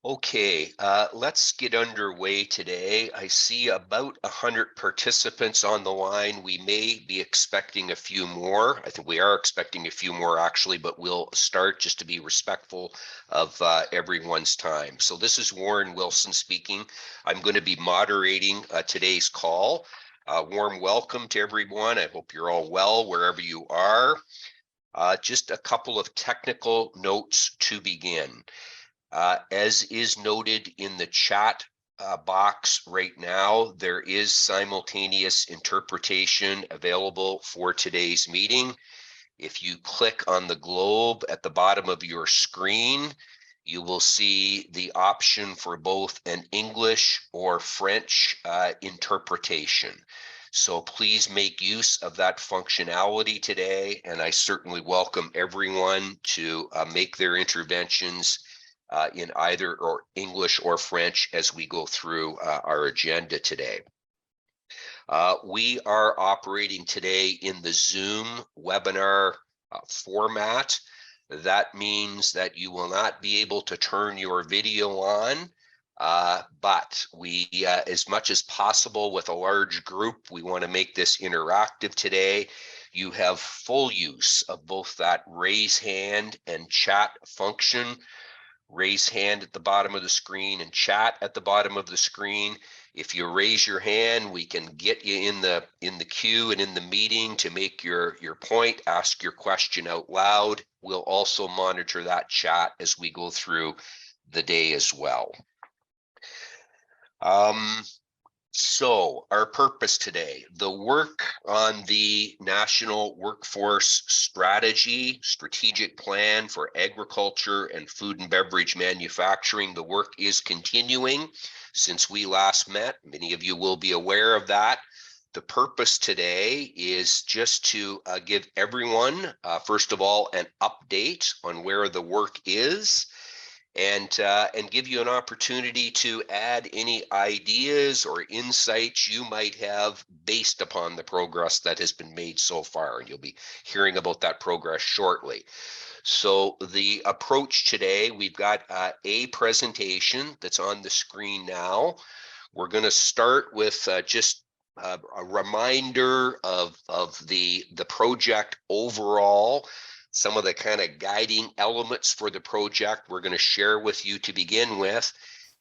Okay, let's get underway today. I see about 100 participants on the line. We may be expecting a few more. I think we are expecting a few more actually, but we'll start just to be respectful of everyone's time. So this is Warren Wilson speaking. I'm going to be moderating today's call. Warm welcome to everyone. I hope you're all well wherever you are. Just a couple of technical notes to begin. As is noted in the chat box right now, there is simultaneous interpretation available for today's meeting. If you click on the globe at the bottom of your screen, you will see the option for both an English or French interpretation. So please make use of that functionality today, and I certainly welcome everyone to make their interventions in either or English or French as we go through our agenda today. We are operating today in the Zoom webinar format. That means that you will not be able to turn your video on, but we, as much as possible with a large group, we want to make this interactive today. You have full use of both that raise hand and chat function. Raise hand at the bottom of the screen and chat at the bottom of the screen. If you raise your hand, we can get you in the queue and in the meeting to make your point, ask your question out loud. We'll also monitor that chat as we go through the day as well. So our purpose today, the work on the National Workforce Strategy, Strategic Plan for Agriculture and Food and Beverage Manufacturing. The work is continuing since we last met. Many of you will be aware of that. The purpose today is just to give everyone, first of all, an update on where the work is, and give you an opportunity to add any ideas or insights you might have based upon the progress that has been made so far. And you'll be hearing about that progress shortly. So the approach today, we've got a presentation that's on the screen now. We're going to start with just a reminder of the project overall. Some of the kind of guiding elements for the project we're going to share with you to begin with.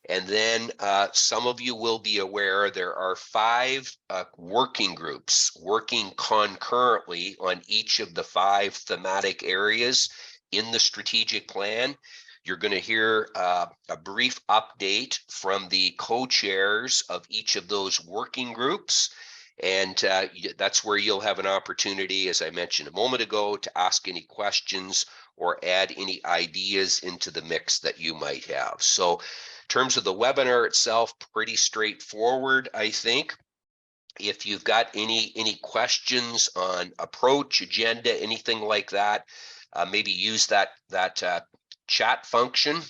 And then some of you will be aware there are 5 working groups working concurrently on each of the 5 thematic areas in the strategic plan. You're going to hear a brief update from the co-chairs of each of those working groups. And that's where you'll have an opportunity, as I mentioned a moment ago, to ask any questions or add any ideas into the mix that you might have. So in terms of the webinar itself, pretty straightforward, I think. If you've got any questions on approach, agenda, anything like that, maybe use that chat function.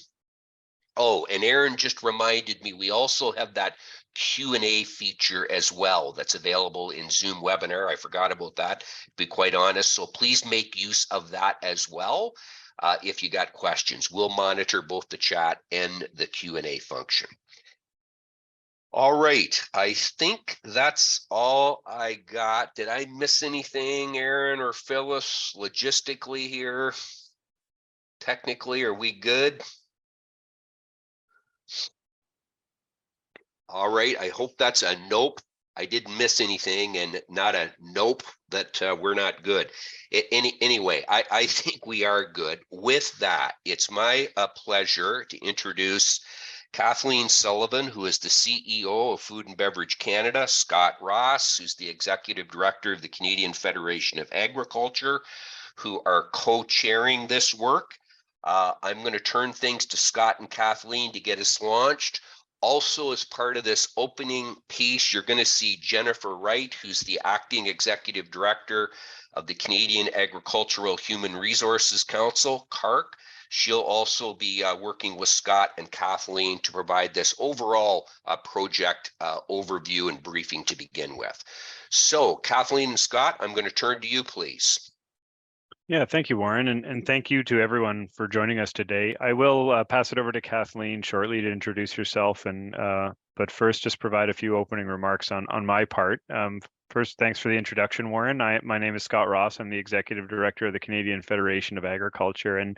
Oh, and Aaron just reminded me, we also have that Q&A feature as well that's available in Zoom webinar. I forgot about that, to be quite honest. So please make use of that as well if you got questions. We'll monitor both the chat and the Q&A function. All right, I think that's all I got. Did I miss anything, Aaron or Phyllis, logistically here? Technically, are we good? All right, I hope that's a nope. I didn't miss anything, and not a nope that we're not good. Anyway, I think we are good. With that, it's my pleasure to introduce Kathleen Sullivan, who is the CEO of Food and Beverage Canada, Scott Ross, who's the Executive Director of the Canadian Federation of Agriculture, who are co-chairing this work. I'm going to turn things to Scott and Kathleen to get us launched. Also, as part of this opening piece, you're going to see Jennifer Wright, who's the Acting Executive Director of the Canadian Agricultural Human Resources Council, CARC. She'll also be working with Scott and Kathleen to provide this overall project overview and briefing to begin with. So, Kathleen and Scott, I'm going to turn to you, please. Yeah, thank you, Warren, and thank you to everyone for joining us today. I will pass it over to Kathleen shortly to introduce herself, but first, just provide a few opening remarks on my part. First, thanks for the introduction, Warren. My name is Scott Ross. I'm the Executive Director of the Canadian Federation of Agriculture, and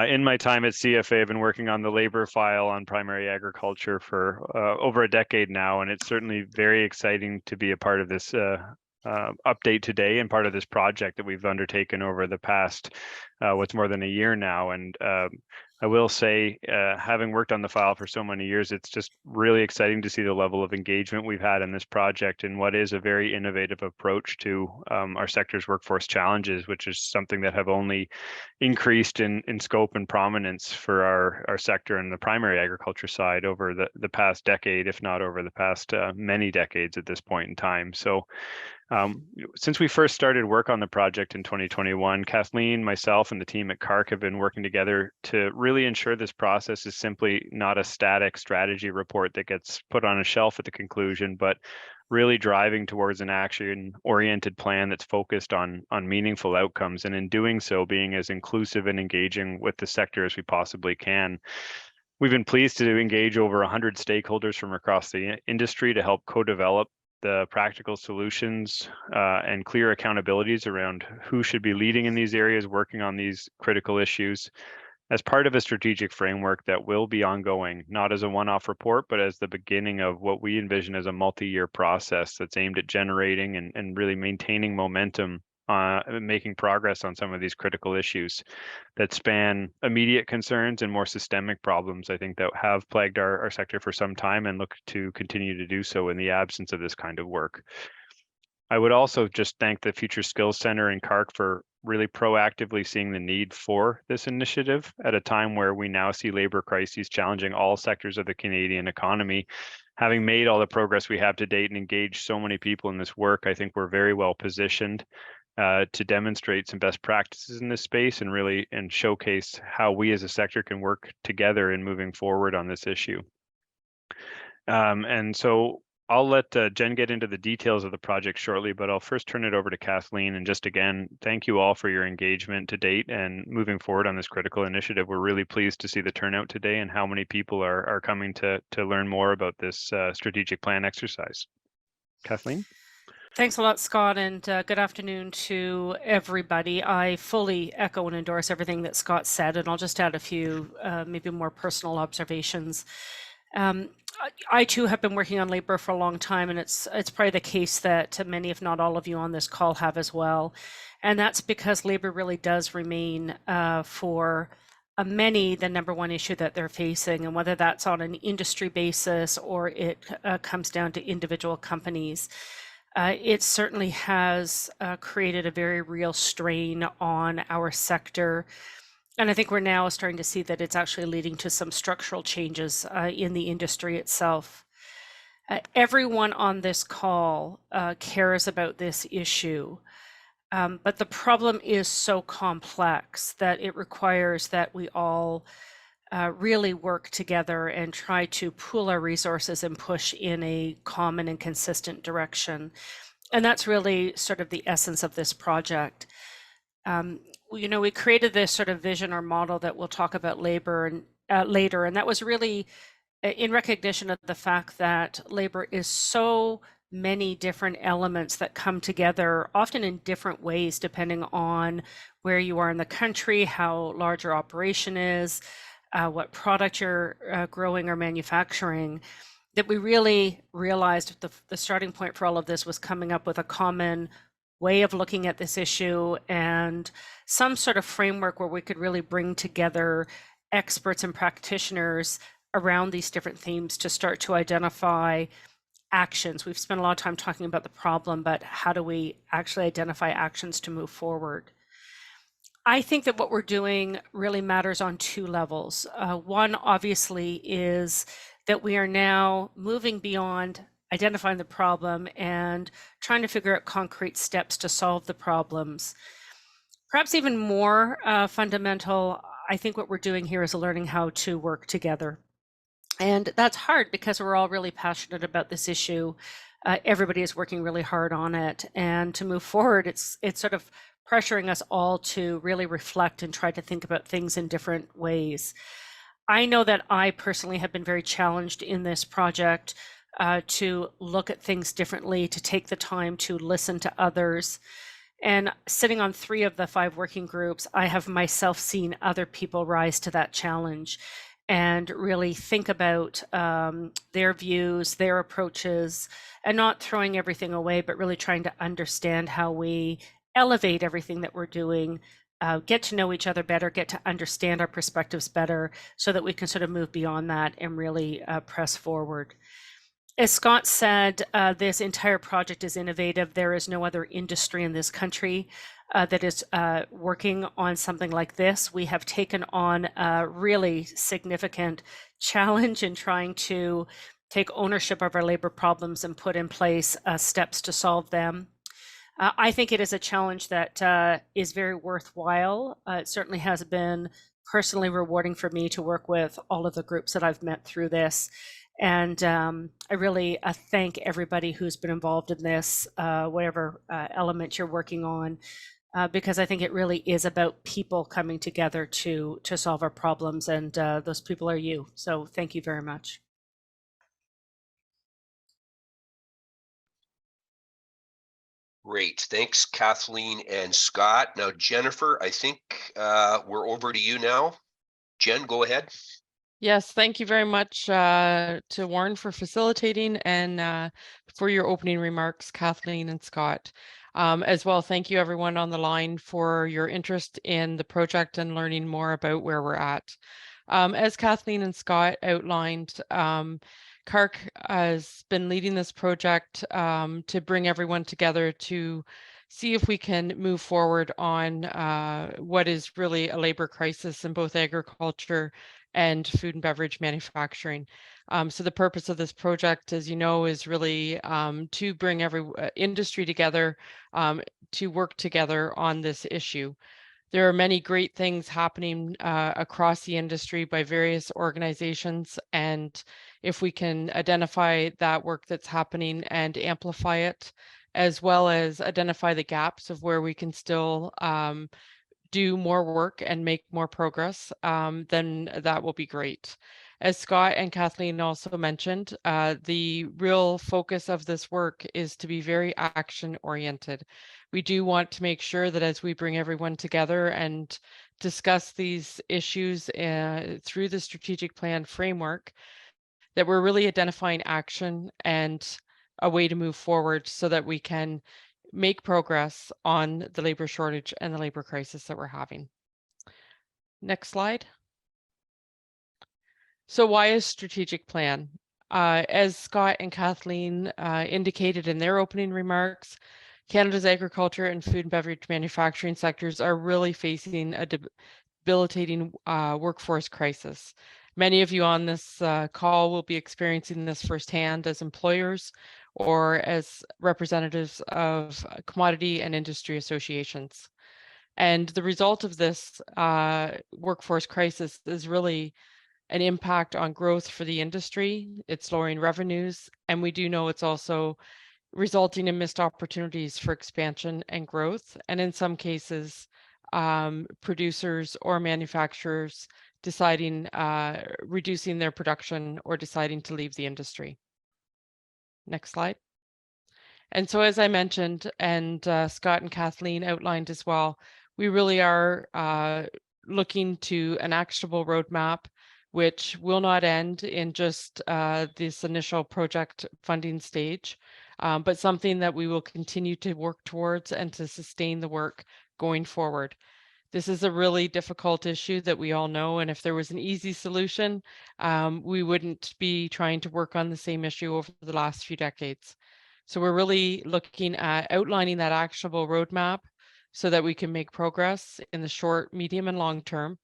in my time at CFA, I've been working on the labor file on primary agriculture for over a decade now, and it's certainly very exciting to be a part of this update today and part of this project that we've undertaken over the past what's more than a year now. And I will say, having worked on the file for so many years, it's just really exciting to see the level of engagement we've had in this project and what is a very innovative approach to our sector's workforce challenges, which is something that have only increased in scope and prominence for our sector and the primary agriculture side over the past decade, if not over the past many decades at this point in time. So since we first started work on the project in 2021, Kathleen, myself, and the team at CARC have been working together to really ensure this process is simply not a static strategy report that gets put on a shelf at the conclusion, but really driving towards an action-oriented plan that's focused on meaningful outcomes, and in doing so, being as inclusive and engaging with the sector as we possibly can. We've been pleased to engage over 100 stakeholders from across the industry to help co-develop the practical solutions and clear accountabilities around who should be leading in these areas, working on these critical issues as part of a strategic framework that will be ongoing, not as a one-off report, but as the beginning of what we envision as a multi-year process that's aimed at generating and really maintaining momentum, making progress on some of these critical issues that span immediate concerns and more systemic problems, I think, that have plagued our sector for some time and look to continue to do so in the absence of this kind of work. I would also just thank the Future Skills Center and CARC for really proactively seeing the need for this initiative at a time where we now see labor crises challenging all sectors of the Canadian economy. Having made all the progress we have to date and engaged so many people in this work, I think we're very well positioned to demonstrate some best practices in this space and really showcase how we as a sector can work together in moving forward on this issue. And so I'll let Jen get into the details of the project shortly, but I'll first turn it over to Kathleen. And just again, thank you all for your engagement to date and moving forward on this critical initiative. We're really pleased to see the turnout today and how many people are coming to learn more about this strategic plan exercise. Kathleen? Thanks a lot, Scott, and good afternoon to everybody. I fully echo and endorse everything that Scott said, and I'll just add a few maybe more personal observations. I too have been working on labor for a long time, and it's probably the case that many, if not all of you on this call have as well. And that's because labor really does remain for many the number one issue that they're facing, and whether that's on an industry basis or it comes down to individual companies. It certainly has created a very real strain on our sector. And I think we're now starting to see that it's actually leading to some structural changes in the industry itself. Everyone on this call cares about this issue, but the problem is so complex that it requires that we all really work together and try to pool our resources and push in a common and consistent direction. And that's really sort of the essence of this project. We created this sort of vision or model that we'll talk about labor and later, and that was really in recognition of the fact that labor is so many different elements that come together, often in different ways, depending on where you are in the country, how large your operation is, what product you're growing or manufacturing, that we really realized the starting point for all of this was coming up with a common way of looking at this issue and some sort of framework where we could really bring together experts and practitioners around these different themes to start to identify actions. We've spent a lot of time talking about the problem, but how do we actually identify actions to move forward? I think that what we're doing really matters on two levels. One, obviously, is that we are now moving beyond identifying the problem and trying to figure out concrete steps to solve the problems. Perhaps even more fundamental, I think what we're doing here is learning how to work together. And that's hard because we're all really passionate about this issue. Everybody is working really hard on it. And to move forward, it's sort of pressuring us all to really reflect and try to think about things in different ways. I know that I personally have been very challenged in this project to look at things differently, to take the time to listen to others. And sitting on 3 of the 5 working groups, I have myself seen other people rise to that challenge and really think about their views, their approaches, and not throwing everything away, but really trying to understand how we elevate everything that we're doing, get to know each other better, get to understand our perspectives better, so that we can sort of move beyond that and really press forward. As Scott said, this entire project is innovative. There is no other industry in this country that is working on something like this. We have taken on a really significant challenge in trying to take ownership of our labor problems and put in place steps to solve them. I think it is a challenge that is very worthwhile. It certainly has been personally rewarding for me to work with all of the groups that I've met through this. And I really thank everybody who's been involved in this, whatever element you're working on, because I think it really is about people coming together to solve our problems, and those people are you. So thank you very much. Great. Thanks, Kathleen and Scott. Now, Jennifer, I think we're over to you now. Jen, go ahead. Yes, thank you very much to Warren for facilitating and for your opening remarks, Kathleen and Scott. As well, thank you everyone on the line for your interest in the project and learning more about where we're at. As Kathleen and Scott outlined, CARC has been leading this project to bring everyone together to see if we can move forward on what is really a labor crisis in both agriculture and food and beverage manufacturing. So the purpose of this project, as you know, is really to bring every industry together to work together on this issue. There are many great things happening across the industry by various organizations, and if we can identify that work that's happening and amplify it, as well as identify the gaps of where we can still do more work and make more progress, then that will be great. As Scott and Kathleen also mentioned, the real focus of this work is to be very action oriented. We do want to make sure that as we bring everyone together and discuss these issues through the strategic plan framework, that we're really identifying action and a way to move forward so that we can make progress on the labor shortage and the labor crisis that we're having. Next slide. So why a strategic plan? As Scott and Kathleen indicated in their opening remarks, Canada's agriculture and food and beverage manufacturing sectors are really facing a debilitating workforce crisis. Many of you on this call will be experiencing this firsthand as employers or as representatives of commodity and industry associations. And the result of this workforce crisis is really an impact on growth for the industry. It's lowering revenues, and we do know it's also resulting in missed opportunities for expansion and growth, and in some cases, producers or manufacturers deciding, reducing their production or deciding to leave the industry. Next slide. And so as I mentioned, and Scott and Kathleen outlined as well, we really are looking to an actionable roadmap which will not end in just this initial project funding stage, but something that we will continue to work towards and to sustain the work going forward. This is a really difficult issue that we all know, and if there was an easy solution, we wouldn't be trying to work on the same issue over the last few decades. So we're really looking at outlining that actionable roadmap so that we can make progress in the short, medium, and long term,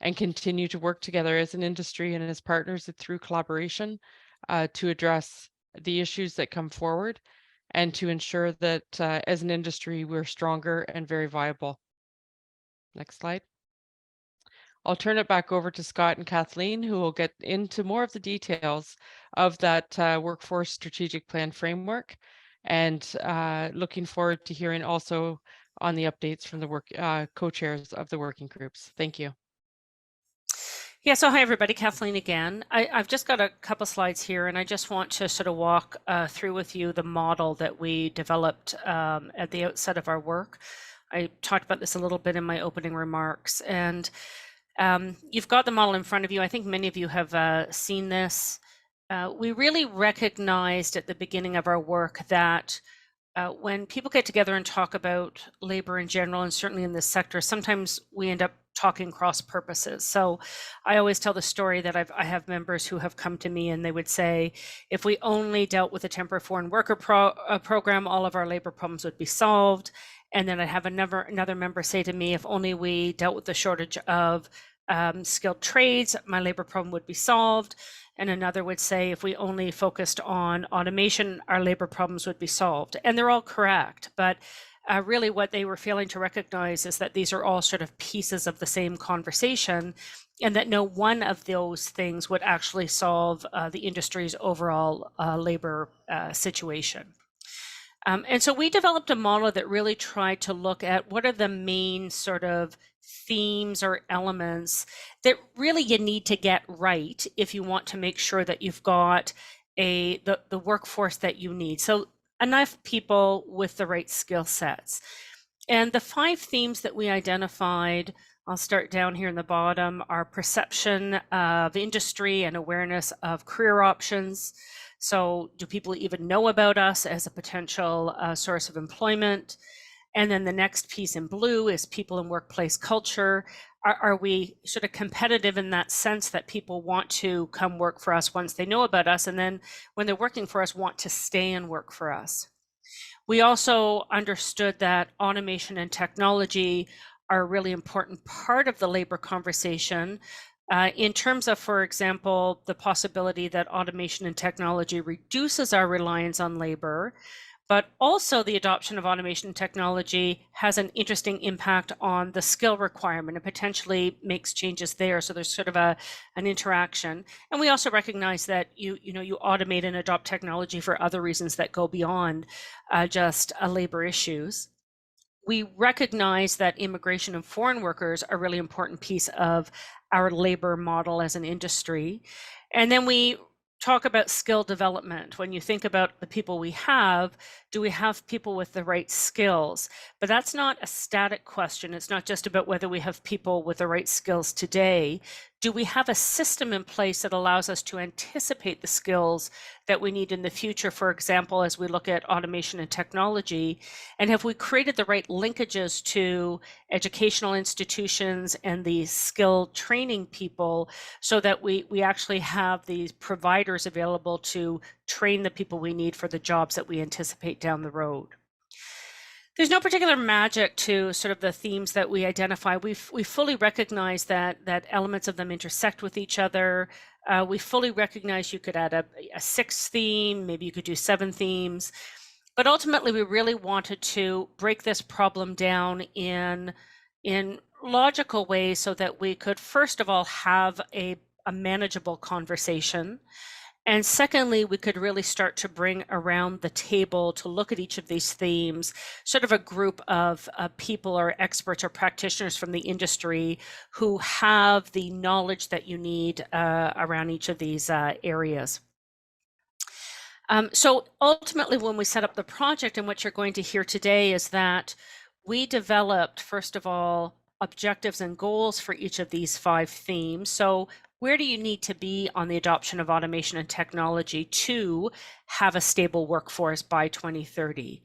and continue to work together as an industry and as partners through collaboration to address the issues that come forward and to ensure that as an industry, we're stronger and very viable. Next slide. I'll turn it back over to Scott and Kathleen, who will get into more of the details of that workforce strategic plan framework, and looking forward to hearing also on the updates from the co-chairs of the working groups. Thank you. Yeah, so hi everybody, Kathleen again. I've just got a couple slides here, and I just want to sort of walk through with you the model that we developed at the outset of our work. I talked about this a little bit in my opening remarks, and you've got the model in front of you. I think many of you have seen this. We really recognized at the beginning of our work that when people get together and talk about labor in general, and certainly in this sector, sometimes we end up talking cross purposes. So I always tell the story that I have members who have come to me and they would say, if we only dealt with a temporary foreign worker program, all of our labor problems would be solved. And then I have another member say to me, if only we dealt with the shortage of skilled trades, my labor problem would be solved. And another would say, if we only focused on automation, our labor problems would be solved. And they're all correct. But really what they were failing to recognize is that these are all sort of pieces of the same conversation, and that no one of those things would actually solve the industry's overall labor situation. And so we developed a model that really tried to look at what are the main sort of themes or elements that really you need to get right if you want to make sure that you've got the workforce that you need. So enough people with the right skill sets. And the 5 themes that we identified, I'll start down here in the bottom, are perception of industry and awareness of career options. So do people even know about us as a potential source of employment? And then the next piece in blue is people and workplace culture. Are we sort of competitive in that sense that people want to come work for us once they know about us, and then when they're working for us want to stay and work for us? We also understood that automation and technology are a really important part of the labor conversation in terms of, for example, the possibility that automation and technology reduces our reliance on labor, but also the adoption of automation technology has an interesting impact on the skill requirement and potentially makes changes there. So there's sort of an interaction. And we also recognize that you automate and adopt technology for other reasons that go beyond just labor issues. We recognize that immigration and foreign workers are a really important piece of our labor model as an industry. And then we talk about skill development. When you think about the people we have, do we have people with the right skills? But that's not a static question. It's not just about whether we have people with the right skills today. Do we have a system in place that allows us to anticipate the skills that we need in the future, for example, as we look at automation and technology? And have we created the right linkages to educational institutions and the skill training people so that we actually have these providers available to train the people we need for the jobs that we anticipate down the road? There's no particular magic to sort of the themes that we identify. We fully recognize that elements of them intersect with each other. We fully recognize you could add a 6th theme, maybe you could do 7 themes. But ultimately, we really wanted to break this problem down in logical ways so that we could, first of all, have a manageable conversation. And secondly, we could really start to bring around the table to look at each of these themes, sort of a group of people or experts or practitioners from the industry who have the knowledge that you need around each of these areas. So ultimately, when we set up the project, and what you're going to hear today is that we developed, first of all, objectives and goals for each of these 5 themes. So where do you need to be on the adoption of automation and technology to have a stable workforce by 2030?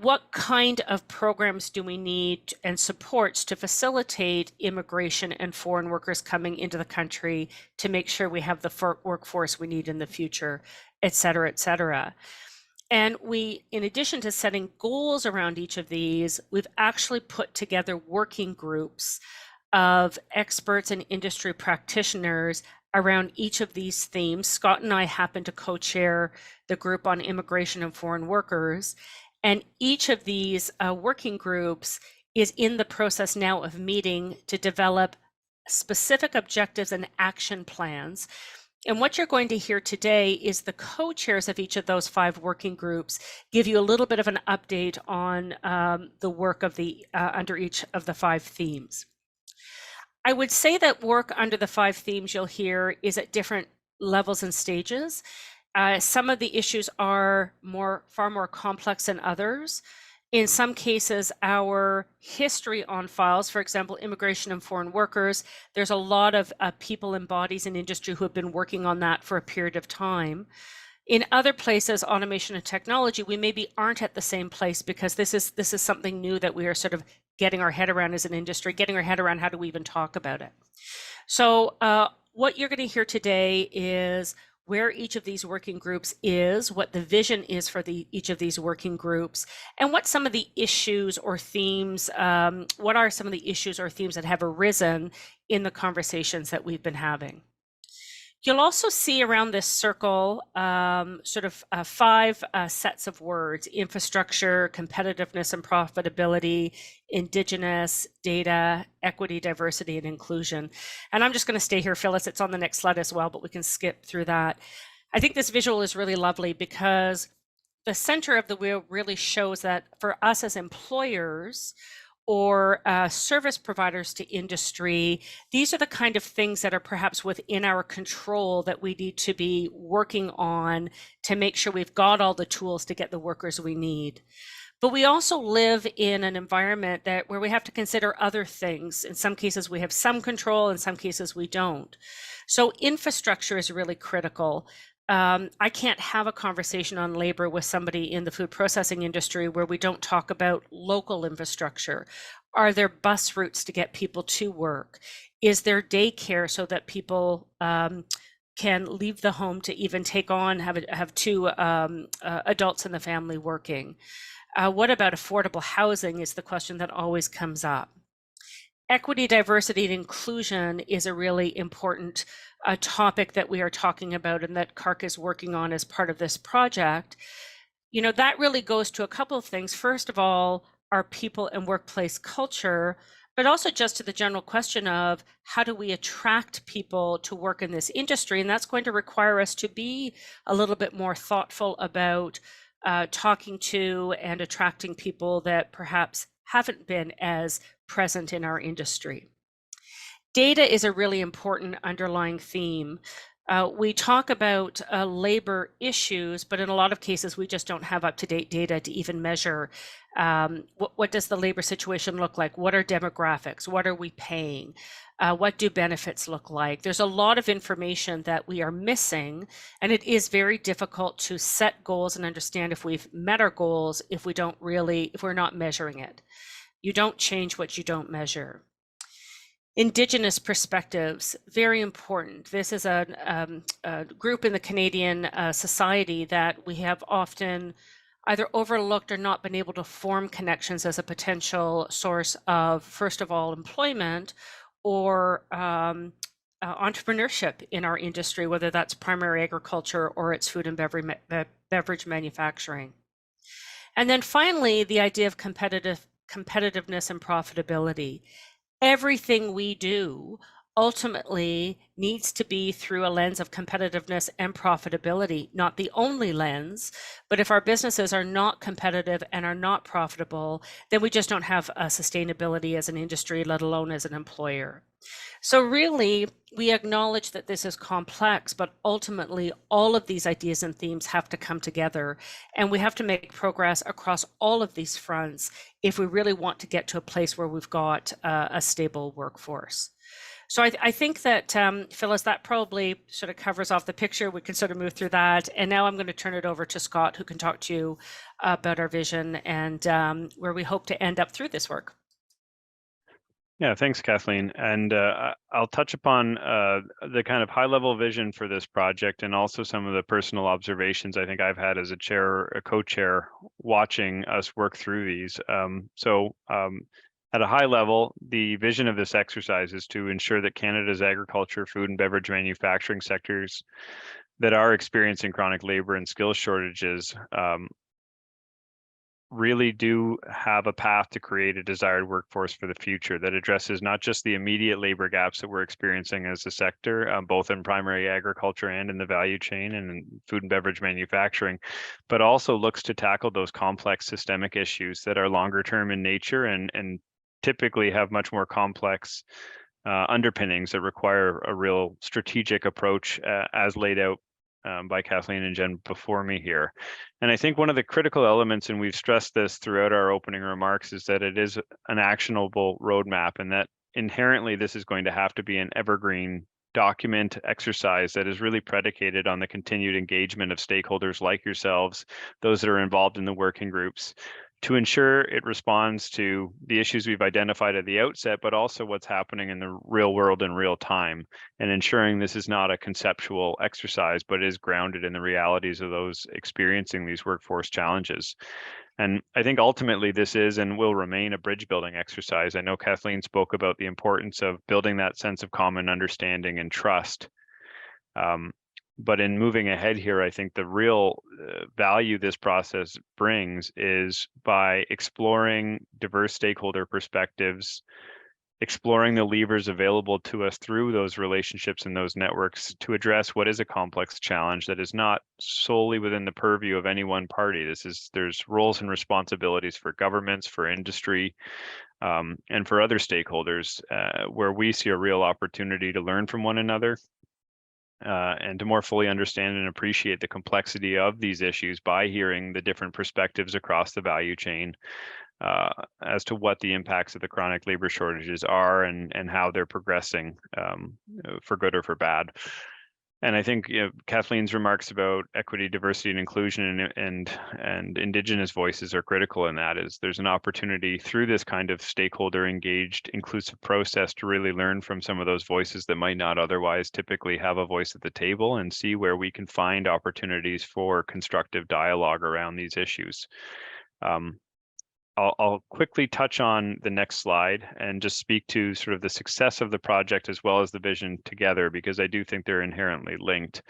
What kind of programs do we need and supports to facilitate immigration and foreign workers coming into the country to make sure we have the workforce we need in the future, et cetera, et cetera? And we, in addition to setting goals around each of these, we've actually put together working groups of experts and industry practitioners around each of these themes. Scott and I happen to co-chair the group on immigration and foreign workers. And each of these working groups is in the process now of meeting to develop specific objectives and action plans. And what you're going to hear today is the co-chairs of each of those 5 working groups give you a little bit of an update on the work of the under each of the 5 themes. I would say that work under the 5 themes you'll hear is at different levels and stages. Some of the issues are far more complex than others. In some cases, our history on files, for example, immigration and foreign workers, there's a lot of people and bodies in industry who have been working on that for a period of time. In other places, automation and technology, we maybe aren't at the same place because this is something new that we are sort of getting our head around as an industry, getting our head around how do we even talk about it. So what you're going to hear today is where each of these working groups is, what the vision is for each of these working groups, and what some of the issues or themes, what are some of the issues or themes that have arisen in the conversations that we've been having. You'll also see around this circle sort of 5 sets of words: infrastructure, competitiveness and profitability, indigenous, data, equity, diversity, and inclusion. And I'm just going to stay here, Phyllis. It's on the next slide as well, but we can skip through that. I think this visual is really lovely because the center of the wheel really shows that for us as employers, or service providers to industry, these are the kind of things that are perhaps within our control that we need to be working on to make sure we've got all the tools to get the workers we need. But we also live in an environment where we have to consider other things. In some cases, we have some control, in some cases, we don't. So infrastructure is really critical. I can't have a conversation on labor with somebody in the food processing industry where we don't talk about local infrastructure. Are there bus routes to get people to work? Is there daycare so that people can leave the home to even take on, have 2 adults in the family working? What about affordable housing is the question that always comes up. Equity, diversity, and inclusion is a really important topic that we are talking about and that CARC is working on as part of this project. You know, that really goes to a couple of things. First of all, our people and workplace culture, but also just to the general question of how do we attract people to work in this industry? And that's going to require us to be a little bit more thoughtful about talking to and attracting people that perhaps haven't been as present in our industry. Data is a really important underlying theme. We talk about labor issues, but in a lot of cases, we just don't have up-to-date data to even measure what does the labor situation look like? What are demographics? What are we paying? What do benefits look like? There's a lot of information that we are missing, and it is very difficult to set goals and understand if we've met our goals if we're not measuring it. You don't change what you don't measure. Indigenous perspectives, very important. This is a group in the Canadian society that we have often either overlooked or not been able to form connections as a potential source of, first of all, employment or entrepreneurship in our industry, whether that's primary agriculture or it's food and beverage manufacturing. And then finally, the idea of competitiveness and profitability. Everything we do ultimately needs to be through a lens of competitiveness and profitability, not the only lens. But if our businesses are not competitive and are not profitable, then we just don't have a sustainability as an industry, let alone as an employer. So really, we acknowledge that this is complex, but ultimately all of these ideas and themes have to come together, and we have to make progress across all of these fronts if we really want to get to a place where we've got a stable workforce. So I think that, Phyllis, that probably sort of covers off the picture. We can sort of move through that. And now I'm going to turn it over to Scott, who can talk to you about our vision and where we hope to end up through this work. Yeah, thanks, Kathleen. And I'll touch upon the kind of high-level vision for this project and also some of the personal observations I think I've had as a co-chair, watching us work through these. At a high level, the vision of this exercise is to ensure that Canada's agriculture, food and beverage manufacturing sectors that are experiencing chronic labor and skill shortages really do have a path to create a desired workforce for the future that addresses not just the immediate labor gaps that we're experiencing as a sector, both in primary agriculture and in the value chain and in food and beverage manufacturing, but also looks to tackle those complex systemic issues that are longer term in nature and typically have much more complex underpinnings that require a real strategic approach as laid out by Kathleen and Jen before me here. And I think one of the critical elements, and we've stressed this throughout our opening remarks, is that it is an actionable roadmap, and that inherently this is going to have to be an evergreen document exercise that is really predicated on the continued engagement of stakeholders like yourselves, those that are involved in the working groups, to ensure it responds to the issues we've identified at the outset, but also what's happening in the real world in real time, and ensuring this is not a conceptual exercise, but is grounded in the realities of those experiencing these workforce challenges. And I think ultimately this is and will remain a bridge building exercise. I know Kathleen spoke about the importance of building that sense of common understanding and trust. But in moving ahead here, I think the real value this process brings is by exploring diverse stakeholder perspectives, exploring the levers available to us through those relationships and those networks to address what is a complex challenge that is not solely within the purview of any one party. There's roles and responsibilities for governments, for industry, and for other stakeholders where we see a real opportunity to learn from one another. And to more fully understand and appreciate the complexity of these issues by hearing the different perspectives across the value chain as to what the impacts of the chronic labor shortages are and how they're progressing for good or for bad. And I think Kathleen's remarks about equity, diversity, and inclusion and Indigenous voices are critical in that. Is there's an opportunity through this kind of stakeholder engaged, inclusive process to really learn from some of those voices that might not otherwise typically have a voice at the table, and see where we can find opportunities for constructive dialogue around these issues. I'll quickly touch on the next slide and just speak to sort of the success of the project as well as the vision together, because I do think they're inherently linked.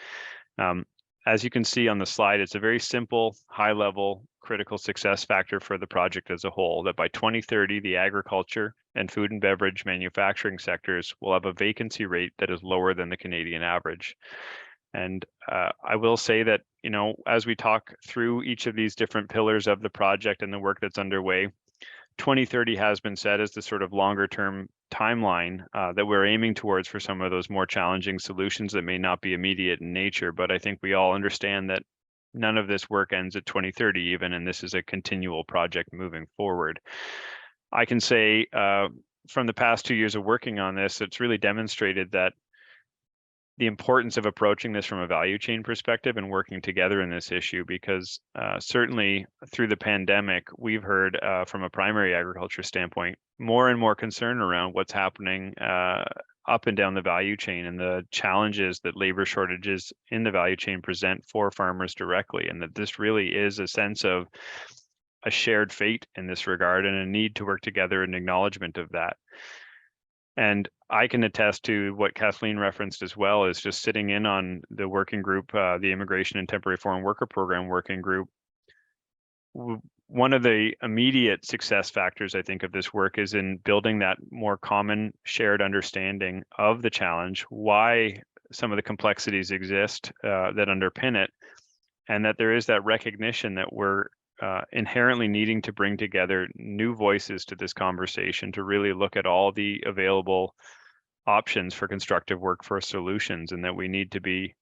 As you can see on the slide, it's a very simple, high-level, critical success factor for the project as a whole, that by 2030, the agriculture and food and beverage manufacturing sectors will have a vacancy rate that is lower than the Canadian average. And I will say that, as we talk through each of these different pillars of the project and the work that's underway, 2030 has been set as the sort of longer term timeline that we're aiming towards for some of those more challenging solutions that may not be immediate in nature. But I think we all understand that none of this work ends at 2030 even, and this is a continual project moving forward. I can say from the past 2 years of working on this, it's really demonstrated that the importance of approaching this from a value chain perspective and working together in this issue, because certainly through the pandemic, we've heard from a primary agriculture standpoint, more and more concern around what's happening up and down the value chain and the challenges that labor shortages in the value chain present for farmers directly. And that this really is a sense of a shared fate in this regard and a need to work together in acknowledgement of that. And I can attest to what Kathleen referenced as well, is just sitting in on the working group, the Immigration and Temporary Foreign Worker Program working group. One of the immediate success factors, I think, of this work is in building that more common shared understanding of the challenge, why some of the complexities exist that underpin it, and that there is that recognition that we're inherently needing to bring together new voices to this conversation to really look at all the available options for constructive workforce solutions, and that we need to be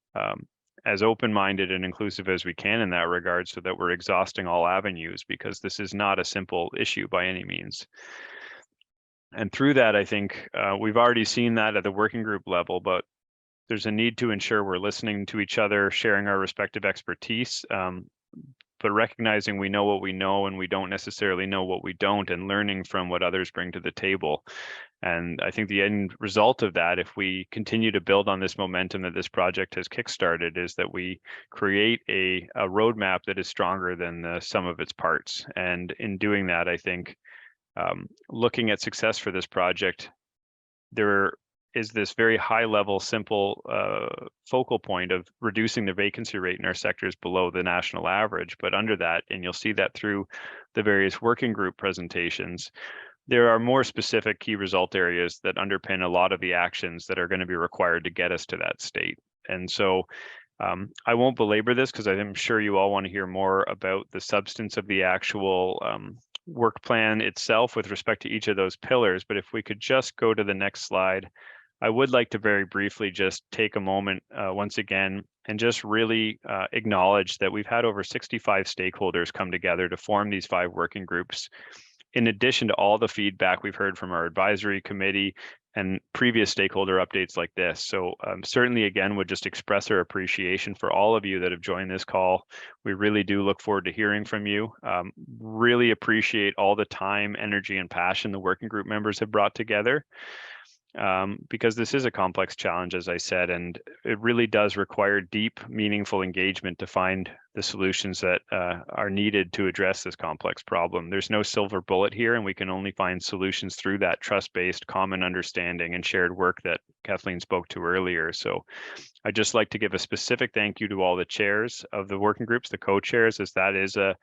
as open-minded and inclusive as we can in that regard, so that we're exhausting all avenues, because this is not a simple issue by any means. And through that, I think we've already seen that at the working group level, but there's a need to ensure we're listening to each other, sharing our respective expertise, but recognizing we know what we know and we don't necessarily know what we don't, and learning from what others bring to the table. And I think the end result of that, if we continue to build on this momentum that this project has kickstarted, is that we create a roadmap that is stronger than the sum of its parts. And in doing that, I think looking at success for this project, there is this very high level, simple focal point of reducing the vacancy rate in our sectors below the national average. But under that, and you'll see that through the various working group presentations, there are more specific key result areas that underpin a lot of the actions that are going to be required to get us to that state. And so I won't belabor this because I'm sure you all want to hear more about the substance of the actual work plan itself with respect to each of those pillars. But if we could just go to the next slide, I would like to very briefly just take a moment once again and just really acknowledge that we've had over 65 stakeholders come together to form these 5 working groups. In addition to all the feedback we've heard from our advisory committee and previous stakeholder updates like this. So certainly, again, would just express our appreciation for all of you that have joined this call. We really do look forward to hearing from you. Really appreciate all the time, energy, and passion the working group members have brought together. Because this is a complex challenge, as I said, and it really does require deep, meaningful engagement to find the solutions that are needed to address this complex problem. There's no silver bullet here, and we can only find solutions through that trust-based common understanding and shared work that Kathleen spoke to earlier. So I'd just like to give a specific thank you to all the chairs of the working groups, the co-chairs, as that is a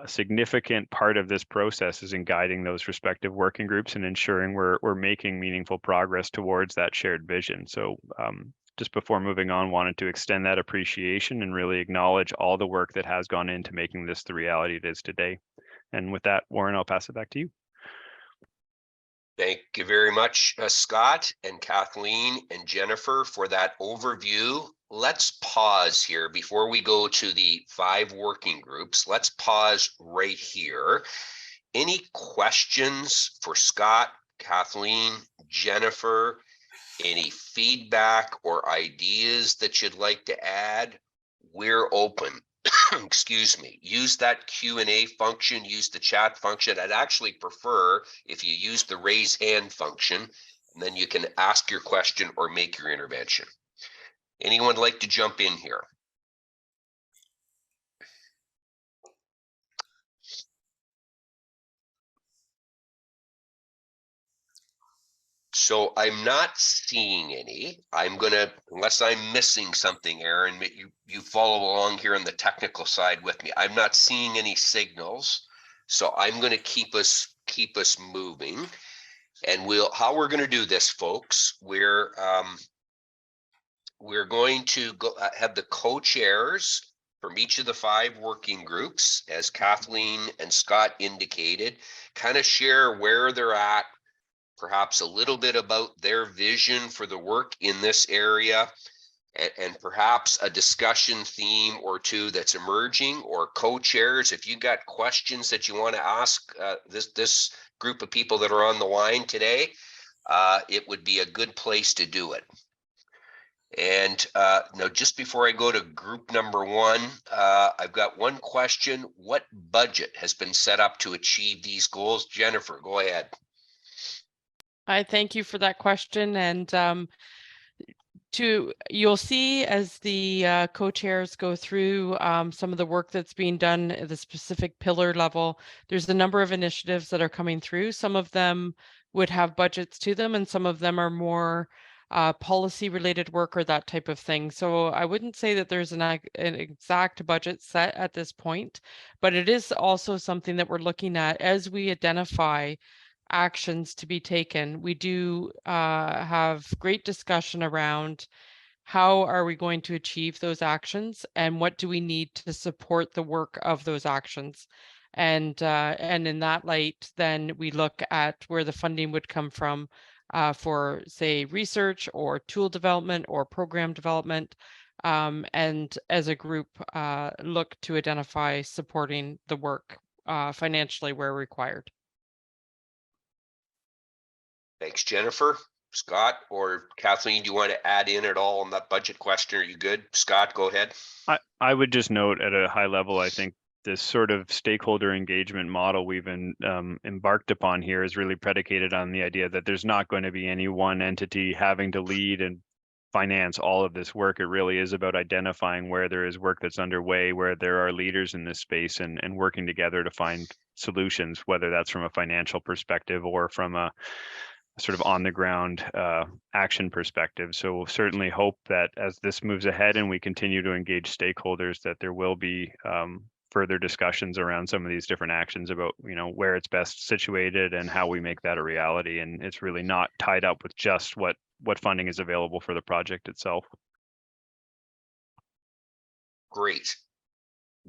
significant part of this process is in guiding those respective working groups and ensuring we're making meaningful progress towards that shared vision. So just before moving on, wanted to extend that appreciation and really acknowledge all the work that has gone into making this the reality it is today. And with that, Warren, I'll pass it back to you. Thank you very much, Scott and Kathleen and Jennifer, for that overview. Let's pause here before we go to the 5 working groups. Let's pause right here. Any questions for Scott, Kathleen, Jennifer? Any feedback or ideas that you'd like to add? We're open. Excuse me, use that Q&A function, use the chat function. I'd actually prefer if you use the raise hand function, and then you can ask your question or make your intervention. Anyone like to jump in here? So I'm not seeing any. I'm gonna, unless I'm missing something, Aaron, you follow along here on the technical side with me. I'm not seeing any signals, so I'm gonna keep us moving. And how we're gonna do this, folks, we're going to go have the co-chairs from each of the 5 working groups, as Kathleen and Scott indicated, kind of share where they're at, perhaps a little bit about their vision for the work in this area, and perhaps a discussion theme or 2 that's emerging, or co-chairs. If you got questions that you want to ask this group of people that are on the line today, it would be a good place to do it. And now, just before I go to group number 1, I've got one question. What budget has been set up to achieve these goals? Jennifer, go ahead. I thank you for that question. And you'll see as the co-chairs go through some of the work that's being done at the specific pillar level, there's a number of initiatives that are coming through. Some of them would have budgets to them, and some of them are more policy related work or that type of thing. So I wouldn't say that there's an exact budget set at this point, but it is also something that we're looking at as we identify actions to be taken. We do have great discussion around how are we going to achieve those actions and what do we need to support the work of those actions. And in that light, then we look at where the funding would come from for, say, research or tool development or program development. And as a group, look to identify supporting the work financially where required. Thanks, Jennifer. Scott or Kathleen, do you want to add in at all on that budget question? Are you good? Scott, go ahead. I would just note at a high level, I think this sort of stakeholder engagement model we've embarked upon here is really predicated on the idea that there's not going to be any one entity having to lead and finance all of this work. It really is about identifying where there is work that's underway, where there are leaders in this space, and working together to find solutions, whether that's from a financial perspective or from a sort of on the ground action perspective. So certainly hope that as this moves ahead and we continue to engage stakeholders, that there will be further discussions around some of these different actions about, where it's best situated and how we make that a reality. And it's really not tied up with just what funding is available for the project itself. Great.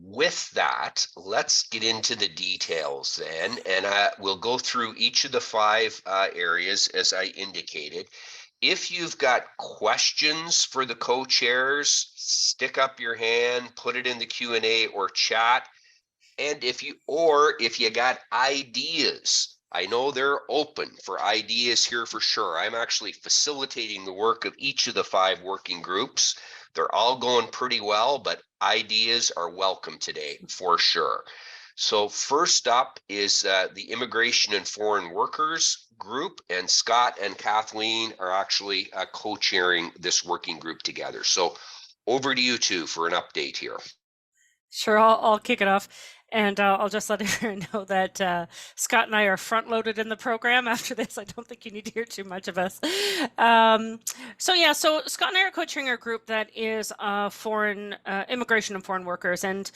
With that, let's get into the details then, and we'll go through each of the 5 areas as I indicated. If you've got questions for the co-chairs, stick up your hand, put it in the Q&A or chat. And if you got ideas, I know they're open for ideas here for sure. I'm actually facilitating the work of each of the 5 working groups. They're all going pretty well, but ideas are welcome today for sure. So first up is the Immigration and Foreign Workers group, and Scott and Kathleen are actually co-chairing this working group together. So over to you two for an update here. Sure, I'll kick it off. And I'll just let everyone know that Scott and I are front-loaded in the program after this. I don't think you need to hear too much of us. So Scott and I are co-chairing a group that is foreign immigration and foreign workers. And,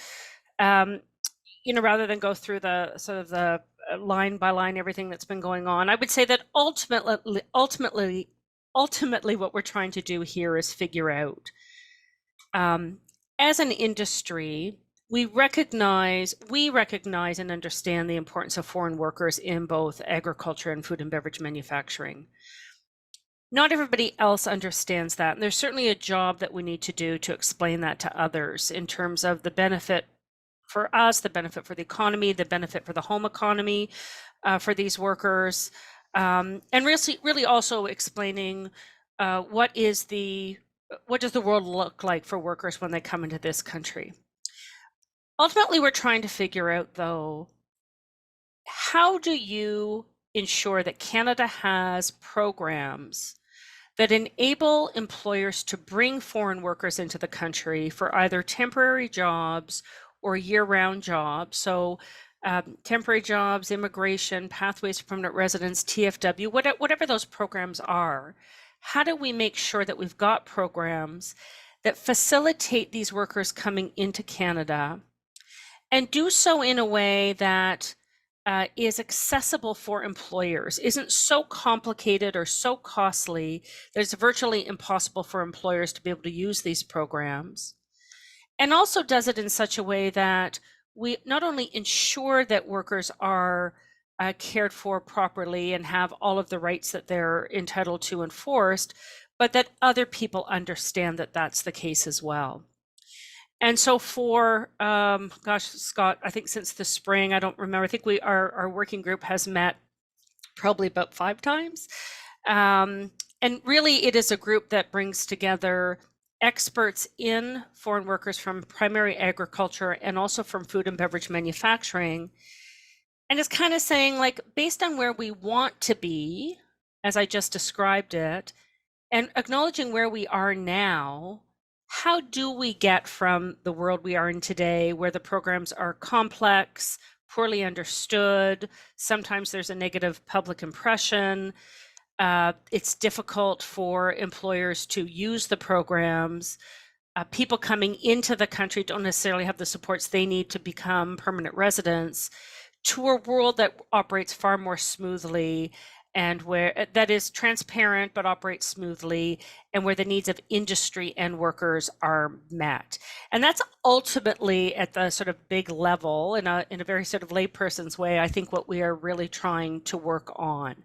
rather than go through the sort of the line by line, everything that's been going on, I would say that ultimately what we're trying to do here is figure out, as an industry, we recognize and understand the importance of foreign workers in both agriculture and food and beverage manufacturing. Not everybody else understands that, and there's certainly a job that we need to do to explain that to others in terms of the benefit for us, the benefit for the economy, the benefit for the home economy for these workers, and really also explaining what does the world look like for workers when they come into this country. Ultimately, we're trying to figure out, though, how do you ensure that Canada has programs that enable employers to bring foreign workers into the country for either temporary jobs or year-round jobs? So temporary jobs, immigration, pathways to permanent residence, TFW, whatever those programs are. How do we make sure that we've got programs that facilitate these workers coming into Canada and do so in a way that is accessible for employers, isn't so complicated or so costly that it's virtually impossible for employers to be able to use these programs, and also does it in such a way that we not only ensure that workers are cared for properly and have all of the rights that they're entitled to enforced, but that other people understand that that's the case as well. And so for, Scott, I think since the spring, I don't remember, I think our working group has met probably about 5 times. And really it is a group that brings together experts in foreign workers from primary agriculture and also from food and beverage manufacturing. And it's kind of saying, like, based on where we want to be, as I just described it, and acknowledging where we are now, how do we get from the world we are in today, where the programs are complex, poorly understood, sometimes there's a negative public impression, it's difficult for employers to use the programs, people coming into the country don't necessarily have the supports they need to become permanent residents, to a world that operates far more smoothly and where that is transparent but operates smoothly, and where the needs of industry and workers are met. And that's ultimately, at the sort of big level, in a very sort of layperson's way, I think what we are really trying to work on.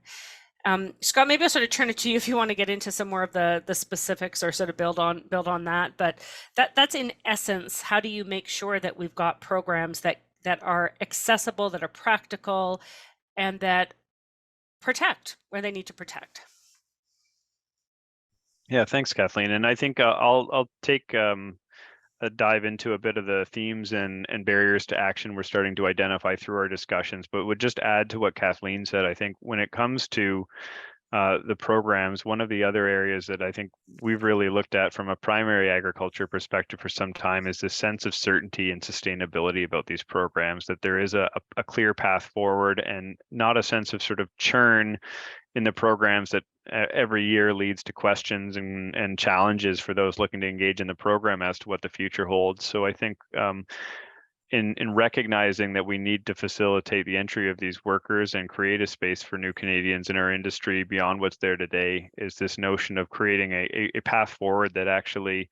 Scott, maybe I'll sort of turn it to you if you want to get into some more of the specifics or sort of build on that. But that's in essence, how do you make sure that we've got programs that are accessible, that are practical, and that protect where they need to protect? Yeah, thanks, Kathleen. And I think I'll take a dive into a bit of the themes and barriers to action we're starting to identify through our discussions, but would just add to what Kathleen said. I think when it comes to the programs, one of the other areas that I think we've really looked at from a primary agriculture perspective for some time is this sense of certainty and sustainability about these programs, that there is a clear path forward and not a sense of sort of churn in the programs that every year leads to questions and challenges for those looking to engage in the program as to what the future holds. So I think in recognizing that we need to facilitate the entry of these workers and create a space for new Canadians in our industry beyond what's there today, is this notion of creating a path forward that actually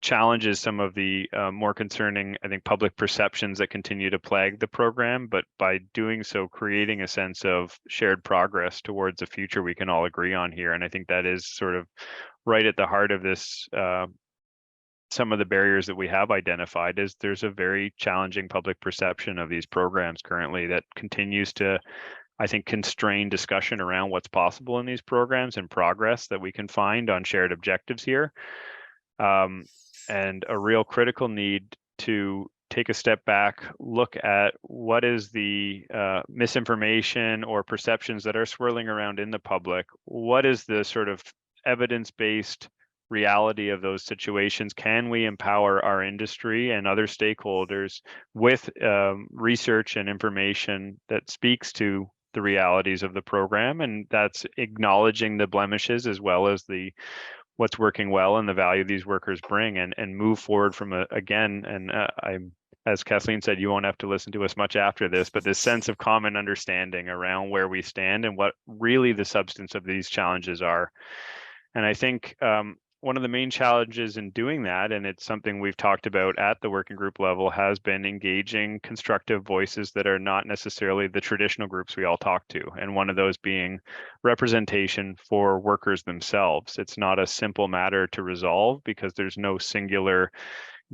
challenges some of the more concerning, I think, public perceptions that continue to plague the program, but by doing so, creating a sense of shared progress towards a future we can all agree on here. And I think that is sort of right at the heart of this. Some of the barriers that we have identified is there's a very challenging public perception of these programs currently that continues to, I think, constrain discussion around what's possible in these programs and progress that we can find on shared objectives here. And a real critical need to take a step back, look at what is the misinformation or perceptions that are swirling around in the public. What is the sort of evidence-based reality of those situations? Can we empower our industry and other stakeholders with research and information that speaks to the realities of the program? And that's acknowledging the blemishes as well as the what's working well and the value these workers bring, and move forward from as Kathleen said, you won't have to listen to us much after this, but this sense of common understanding around where we stand and what really the substance of these challenges are. And I think one of the main challenges in doing that, and it's something we've talked about at the working group level, has been engaging constructive voices that are not necessarily the traditional groups we all talk to. And one of those being representation for workers themselves. It's not a simple matter to resolve because there's no singular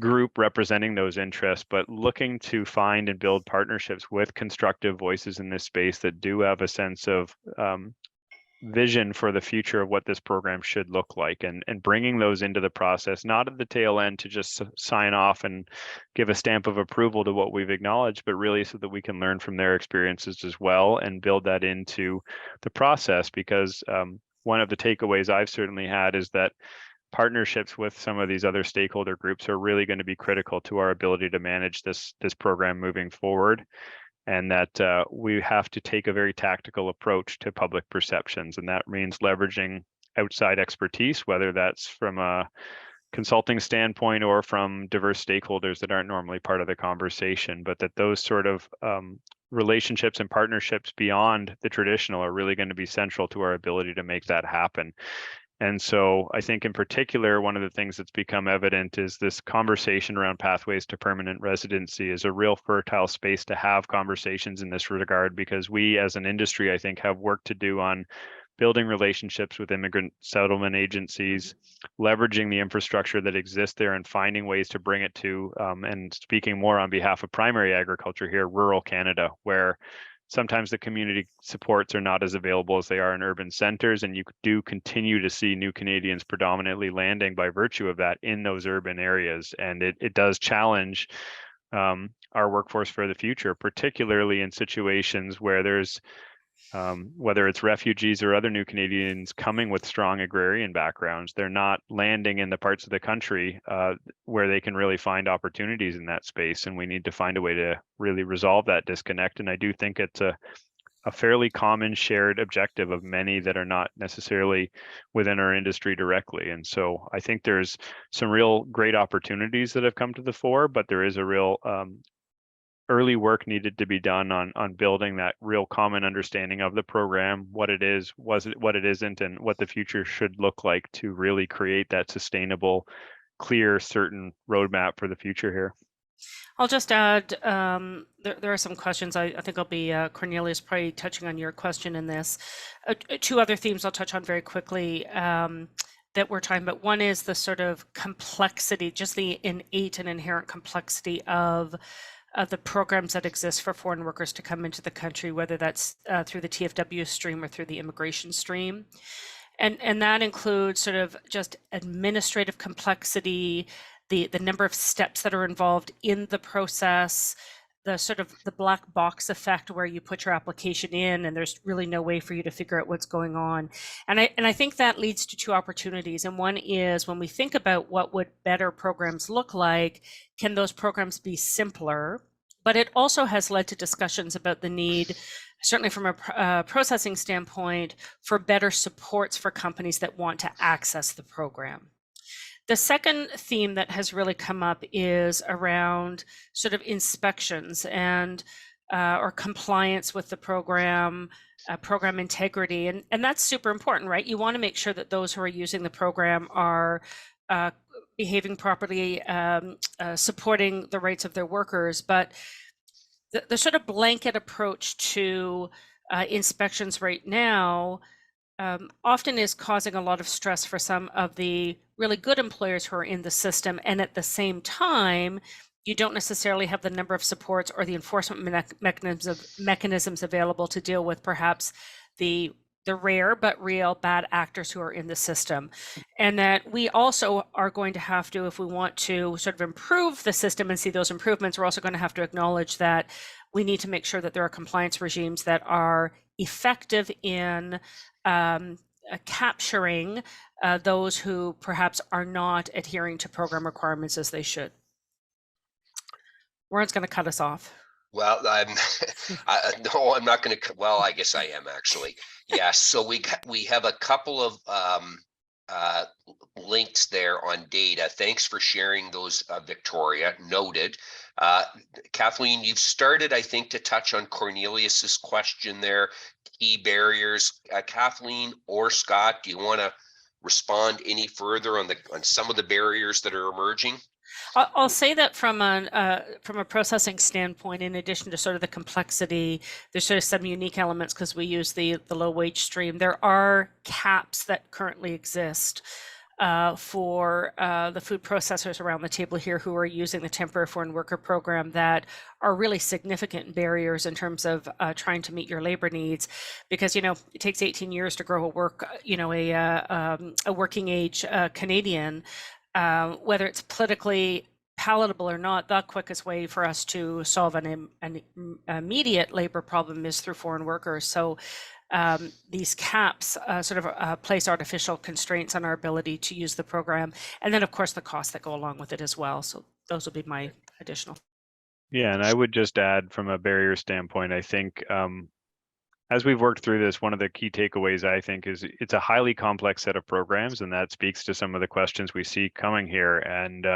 group representing those interests, but looking to find and build partnerships with constructive voices in this space that do have a sense of vision for the future of what this program should look like, and bringing those into the process, not at the tail end to just sign off and give a stamp of approval to what we've acknowledged, but really so that we can learn from their experiences as well and build that into the process. Because one of the takeaways I've certainly had is that partnerships with some of these other stakeholder groups are really going to be critical to our ability to manage this program moving forward. And that we have to take a very tactical approach to public perceptions. And that means leveraging outside expertise, whether that's from a consulting standpoint or from diverse stakeholders that aren't normally part of the conversation, but that those sort of relationships and partnerships beyond the traditional are really going to be central to our ability to make that happen. And so I think in particular, one of the things that's become evident is this conversation around pathways to permanent residency is a real fertile space to have conversations in this regard, because we as an industry, I think, have work to do on building relationships with immigrant settlement agencies, leveraging the infrastructure that exists there and finding ways to bring it to, and speaking more on behalf of primary agriculture here, rural Canada, where sometimes the community supports are not as available as they are in urban centers, and you do continue to see new Canadians predominantly landing by virtue of that in those urban areas. And it does challenge our workforce for the future, particularly in situations where there's whether it's refugees or other new Canadians coming with strong agrarian backgrounds, they're not landing in the parts of the country where they can really find opportunities in that space. And we need to find a way to really resolve that disconnect. And I do think it's a fairly common shared objective of many that are not necessarily within our industry directly. And so I think there's some real great opportunities that have come to the fore, but there is a real early work needed to be done on building that real common understanding of the program, what it is, what it isn't, and what the future should look like to really create that sustainable, clear, certain roadmap for the future here. I'll just add, there are some questions. I think I'll be, Cornelius, probably touching on your question in this. Two other themes I'll touch on very quickly that we're talking about. One is the sort of complexity, just the innate and inherent complexity of the programs that exist for foreign workers to come into the country, whether that's through the TFW stream or through the immigration stream. And that includes sort of just administrative complexity, the number of steps that are involved in the process, the sort of the black box effect where you put your application in and there's really no way for you to figure out what's going on. And I think that leads to two opportunities. And one is when we think about what would better programs look like, can those programs be simpler? But it also has led to discussions about the need, certainly from a processing standpoint, for better supports for companies that want to access the program. The second theme that has really come up is around sort of inspections and or compliance with the program, program integrity, and that's super important, right? You want to make sure that those who are using the program are behaving properly, supporting the rights of their workers, but the sort of blanket approach to inspections right now often is causing a lot of stress for some of the really good employers who are in the system. And at the same time, you don't necessarily have the number of supports or the enforcement mechanisms available to deal with perhaps the rare but real bad actors who are in the system. And that we also are going to have to, if we want to sort of improve the system and see those improvements, we're also going to have to acknowledge that we need to make sure that there are compliance regimes that are effective in capturing those who perhaps are not adhering to program requirements as they should. Warren's going to cut us off. Well, no, I'm not going to. Well, I guess I am actually. Yeah. So we have a couple of links there on data. Thanks for sharing those, Victoria. Noted. Kathleen, you've started, I think, to touch on Cornelius's question there. Key barriers. Kathleen or Scott, do you want to respond any further on some of the barriers that are emerging? I'll say that from a processing standpoint, in addition to sort of the complexity, there's sort of some unique elements because we use the low wage stream. There are caps that currently exist for the food processors around the table here who are using the temporary foreign worker program that are really significant barriers in terms of trying to meet your labor needs, because it takes 18 years to grow a working age Canadian. Whether it's politically palatable or not, the quickest way for us to solve an immediate labor problem is through foreign workers. So these caps sort of place artificial constraints on our ability to use the program. And then, of course, the costs that go along with it as well. So those will be my additional. Yeah, and I would just add from a barrier standpoint, I think as we've worked through this, one of the key takeaways, I think, is it's a highly complex set of programs, and that speaks to some of the questions we see coming here. And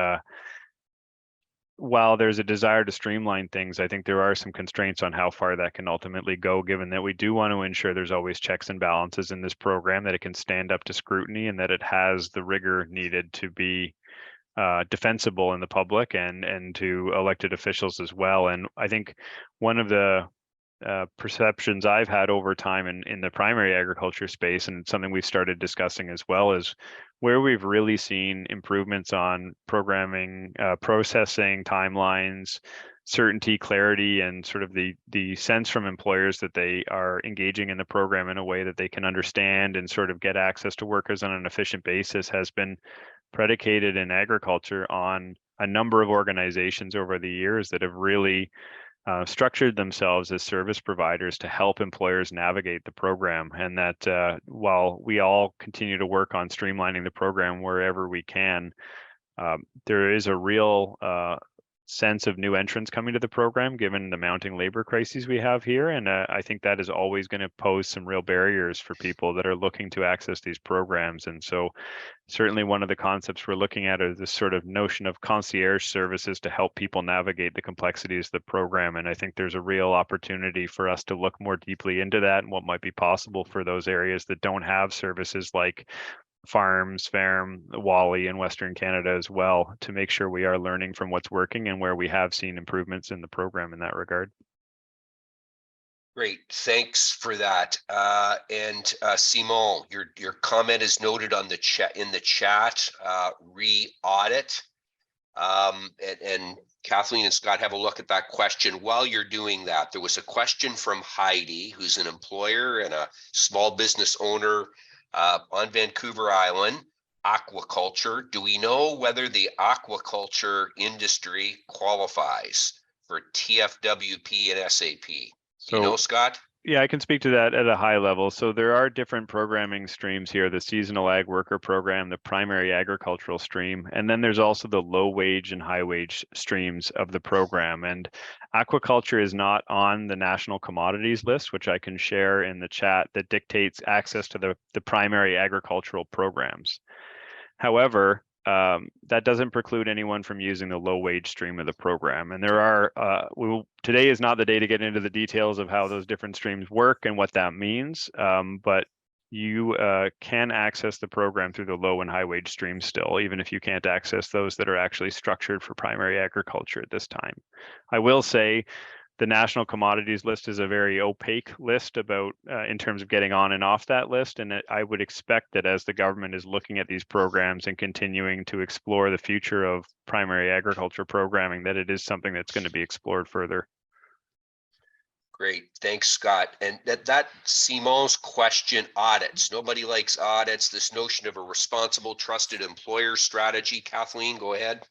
while there's a desire to streamline things, I think there are some constraints on how far that can ultimately go, given that we do want to ensure there's always checks and balances in this program, that it can stand up to scrutiny, and that it has the rigor needed to be defensible in the public and to elected officials as well. And I think one of the perceptions I've had over time in the primary agriculture space, and something we've started discussing as well, is where we've really seen improvements on programming, processing, timelines, certainty, clarity, and sort of the sense from employers that they are engaging in the program in a way that they can understand and sort of get access to workers on an efficient basis, has been predicated in agriculture on a number of organizations over the years that have really structured themselves as service providers to help employers navigate the program. And that while we all continue to work on streamlining the program wherever we can, there is a real sense of new entrants coming to the program, given the mounting labor crises we have here. And I think that is always going to pose some real barriers for people that are looking to access these programs. And so certainly one of the concepts we're looking at is this sort of notion of concierge services to help people navigate the complexities of the program. And I think there's a real opportunity for us to look more deeply into that and what might be possible for those areas that don't have services like farms, Wally in Western Canada as well, to make sure we are learning from what's working and where we have seen improvements in the program in that regard. Great, thanks for that. And Simon, your comment is noted on the chat re-audit. And Kathleen and Scott, have a look at that question. While you're doing that, there was a question from Heidi, who's an employer and a small business owner on Vancouver Island, aquaculture. Do we know whether the aquaculture industry qualifies for TFWP and SAP? Do you know, Scott? Yeah, I can speak to that at a high level. So there are different programming streams here: the seasonal ag worker program, the primary agricultural stream, and then there's also the low wage and high wage streams of the program. And aquaculture is not on the national commodities list, which I can share in the chat, that dictates access to the primary agricultural programs. However, that doesn't preclude anyone from using the low wage stream of the program. And there are, today is not the day to get into the details of how those different streams work and what that means, but you can access the program through the low and high wage streams still, even if you can't access those that are actually structured for primary agriculture at this time. I will say, the national commodities list is a very opaque list about in terms of getting on and off that list. And I would expect that as the government is looking at these programs and continuing to explore the future of primary agriculture programming, that it is something that's going to be explored further. Great, thanks, Scott. And that Simon's question, audits. Nobody likes audits. This notion of a responsible, trusted employer strategy. Kathleen, go ahead.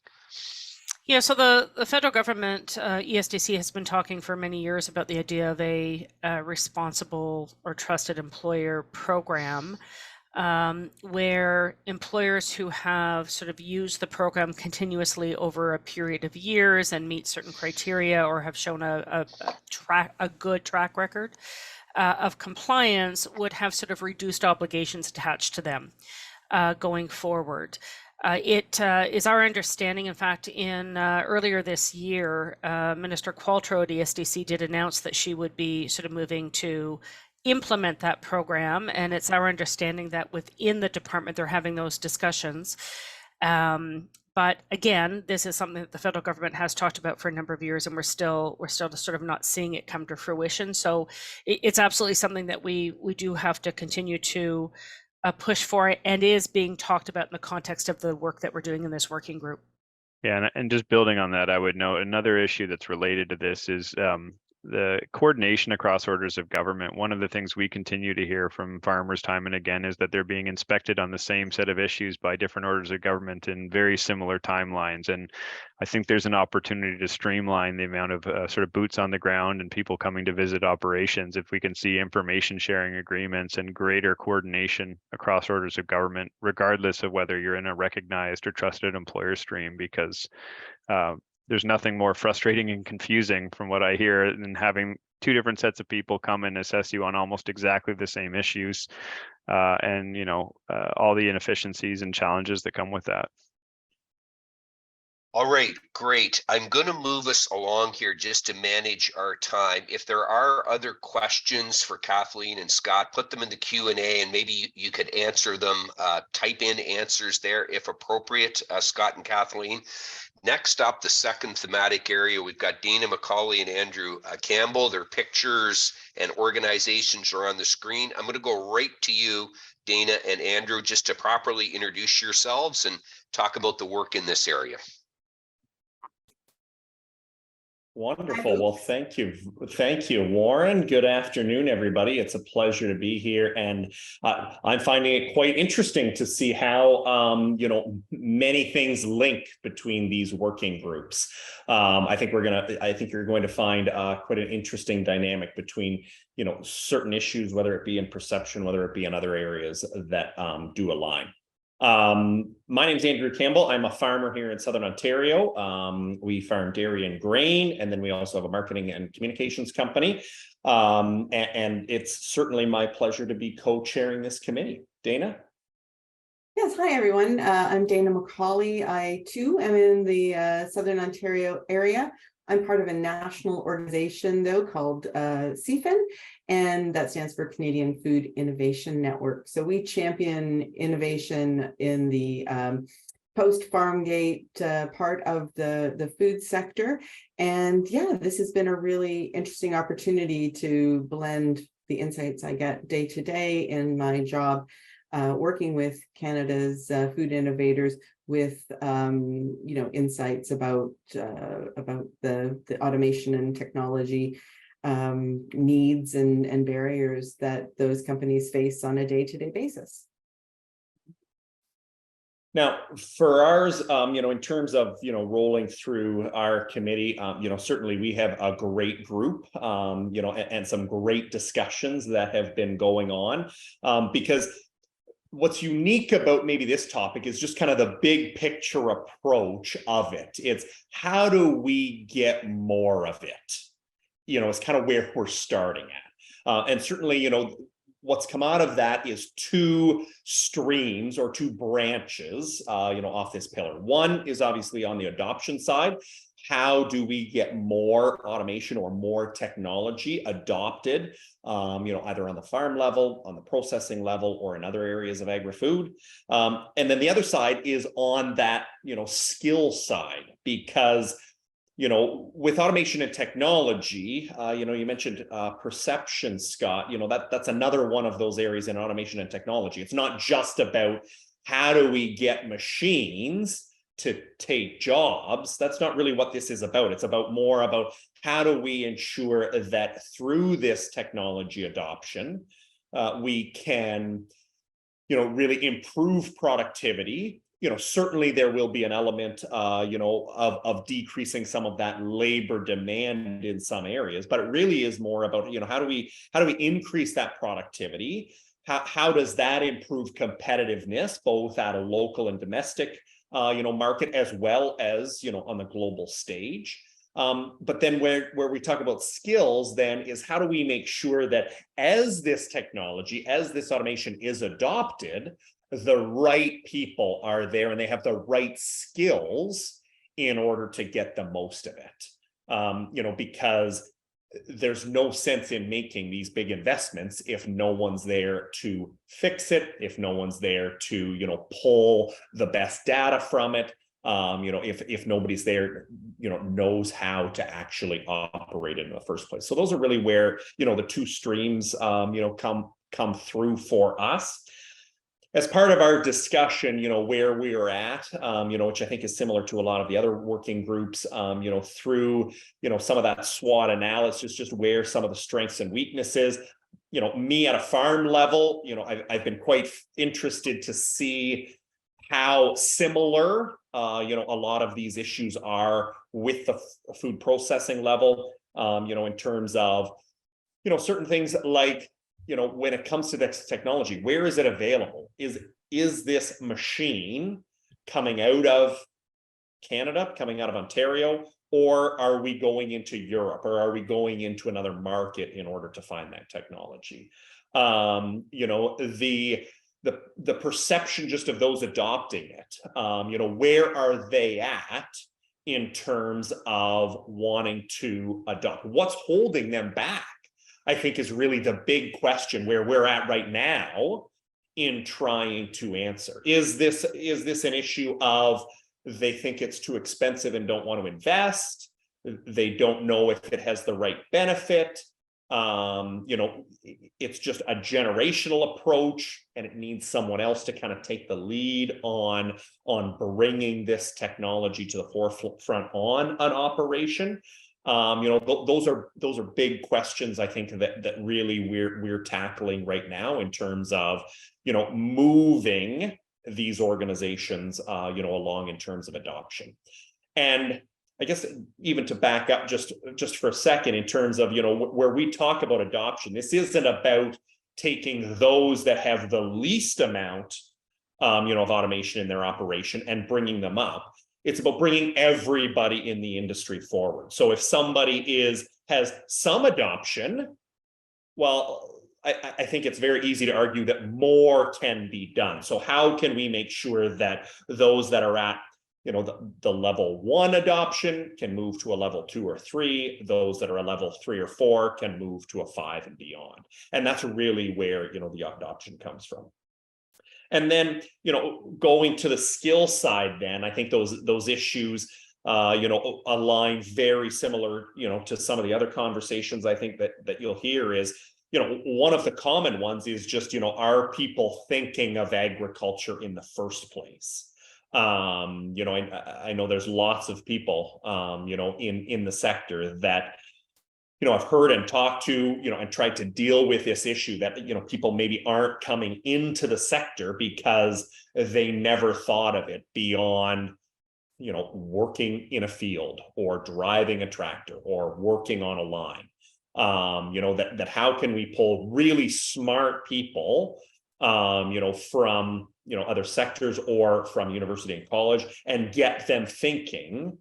Yeah, so the federal government, ESDC, has been talking for many years about the idea of a responsible or trusted employer program, where employers who have sort of used the program continuously over a period of years and meet certain criteria or have shown a good track record of compliance would have sort of reduced obligations attached to them going forward. It is our understanding, in fact, in earlier this year, Minister Qualtrough at ESDC did announce that she would be sort of moving to implement that program. And it's our understanding that within the department, they're having those discussions. But again, this is something that the federal government has talked about for a number of years, and we're still sort of not seeing it come to fruition. So it's absolutely something that we do have to continue to push for it, and is being talked about in the context of the work that we're doing in this working group. Yeah, and just building on that, I would note another issue that's related to this is the coordination across orders of government. One of the things we continue to hear from farmers time and again is that they're being inspected on the same set of issues by different orders of government in very similar timelines. And I think there's an opportunity to streamline the amount of sort of boots on the ground and people coming to visit operations if we can see information sharing agreements and greater coordination across orders of government, regardless of whether you're in a recognized or trusted employer stream, because there's nothing more frustrating and confusing from what I hear than having two different sets of people come and assess you on almost exactly the same issues, and all the inefficiencies and challenges that come with that. All right, great. I'm going to move us along here just to manage our time. If there are other questions for Kathleen and Scott, put them in the Q&A and maybe you could answer them, type in answers there if appropriate, Scott and Kathleen. Next up, the second thematic area, we've got Dana McCauley and Andrew Campbell. Their pictures and organizations are on the screen. I'm going to go right to you, Dana and Andrew, just to properly introduce yourselves and talk about the work in this area. Wonderful. Well, thank you. Thank you, Warren. Good afternoon, everybody. It's a pleasure to be here. And I'm finding it quite interesting to see how, many things link between these working groups. I think you're going to find quite an interesting dynamic between, certain issues, whether it be in perception, whether it be in other areas that do align. My name is Andrew Campbell. I'm a farmer here in Southern Ontario. We farm dairy and grain, and then we also have a marketing and communications company. And it's certainly my pleasure to be co-chairing this committee. Dana? Yes, hi everyone. I'm Dana McCauley. I too am in the Southern Ontario area. I'm part of a national organization though called CFIN, and that stands for Canadian Food Innovation Network. So we champion innovation in the post-farm gate part of the food sector. And yeah, this has been a really interesting opportunity to blend the insights I get day to day in my job working with Canada's food innovators with insights about the automation and technology needs and barriers that those companies face on a day-to-day basis. Now, for ours, in terms of, rolling through our committee, certainly we have a great group, and some great discussions that have been going on, because what's unique about maybe this topic is just kind of the big picture approach of it. It's how do we get more of it? It's kind of where we're starting at. And certainly, what's come out of that is two streams or two branches, off this pillar. One is obviously on the adoption side. How do we get more automation or more technology adopted, either on the farm level, on the processing level, or in other areas of agri-food? And then the other side is on that, skill side, because with automation and technology, you mentioned perception, Scott, that's another one of those areas in automation and technology. It's not just about how do we get machines to take jobs. That's not really what this is about. It's more about how do we ensure that through this technology adoption, we can, really improve productivity. Certainly there will be an element, of decreasing some of that labor demand in some areas, but it really is more about, how do we increase that productivity? How does that improve competitiveness, both at a local and domestic, market, as well as, on the global stage? But then where we talk about skills then is how do we make sure that as this technology, as this automation is adopted, the right people are there and they have the right skills in order to get the most of it. Because there's no sense in making these big investments if no one's there to fix it, if no one's there to, pull the best data from it, if nobody's there, knows how to actually operate it in the first place. So those are really where, the two streams, come through for us. As part of our discussion, where we are at, which I think is similar to a lot of the other working groups, through, some of that SWOT analysis, just where some of the strengths and weaknesses, me at a farm level, I've been quite interested to see how similar, a lot of these issues are with the food processing level, in terms of, certain things like, when it comes to this technology, where is it available? Is this machine coming out of Canada, coming out of Ontario, or are we going into Europe, or are we going into another market in order to find that technology? The perception just of those adopting it, where are they at in terms of wanting to adopt? What's holding them back, I think, is really the big question where we're at right now in trying to answer. Is this an issue of they think it's too expensive and don't want to invest? They don't know if it has the right benefit. It's just a generational approach and it needs someone else to kind of take the lead on bringing this technology to the forefront on an operation. Those are big questions, I think, that really we're tackling right now in terms of, moving these organizations, along in terms of adoption. And I guess even to back up just for a second in terms of, where we talk about adoption, this isn't about taking those that have the least amount, of automation in their operation and bringing them up. It's about bringing everybody in the industry forward. So if somebody has some adoption, well, I think it's very easy to argue that more can be done. So how can we make sure that those that are at, the level 1 adoption can move to a level 2 or 3, those that are a level 3 or 4 can move to a 5 and beyond. And that's really where, the adoption comes from. And then, going to the skill side, then I think those issues, align very similar, to some of the other conversations I think that you'll hear is, one of the common ones is just, are people thinking of agriculture in the first place? I know there's lots of people, in the sector that, I've heard and talked to, and tried to deal with this issue that, people maybe aren't coming into the sector because they never thought of it beyond, working in a field or driving a tractor or working on a line. That how can we pull really smart people, from, other sectors or from university and college and get them thinking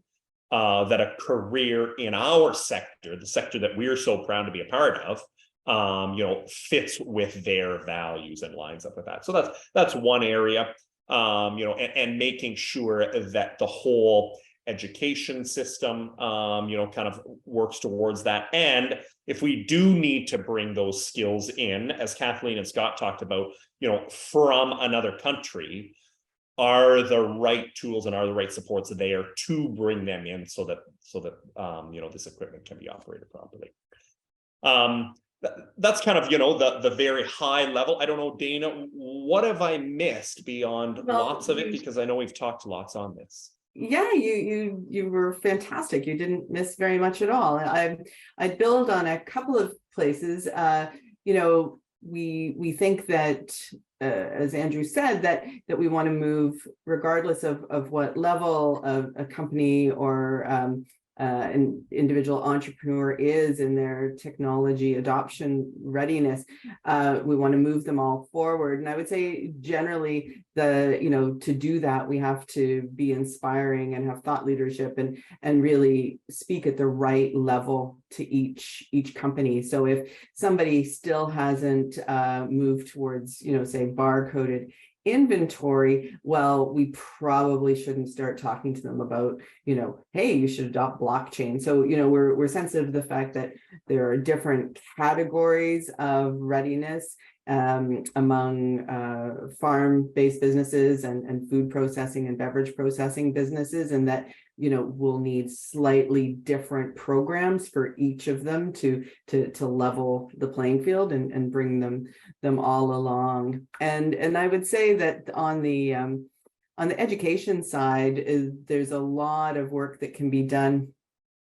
that a career in our sector, the sector that we're so proud to be a part of, fits with their values and lines up with that. So that's one area, and making sure that the whole education system, kind of works towards that. And if we do need to bring those skills in, as Kathleen and Scott talked about, from another country, are the right tools and are the right supports there to bring them in so that this equipment can be operated properly. That's kind of the very high level. I don't know, Dana, what have I missed beyond lots of it, because I know we've talked lots on this. Yeah, you were fantastic. You didn't miss very much at all. I build on a couple of places. We think that, as Andrew said, that we want to move regardless of what level of a company or an individual entrepreneur is in their technology adoption readiness. We want to move them all forward. And I would say generally to do that, we have to be inspiring and have thought leadership and really speak at the right level to each company. So if somebody still hasn't moved towards, say, bar-coded inventory, well, we probably shouldn't start talking to them about, hey, you should adopt blockchain. So, we're sensitive to the fact that there are different categories of readiness among farm-based businesses and food processing and beverage processing businesses, and that we'll need slightly different programs for each of them to level the playing field and bring them all along. And I would say that on the education side, there's a lot of work that can be done,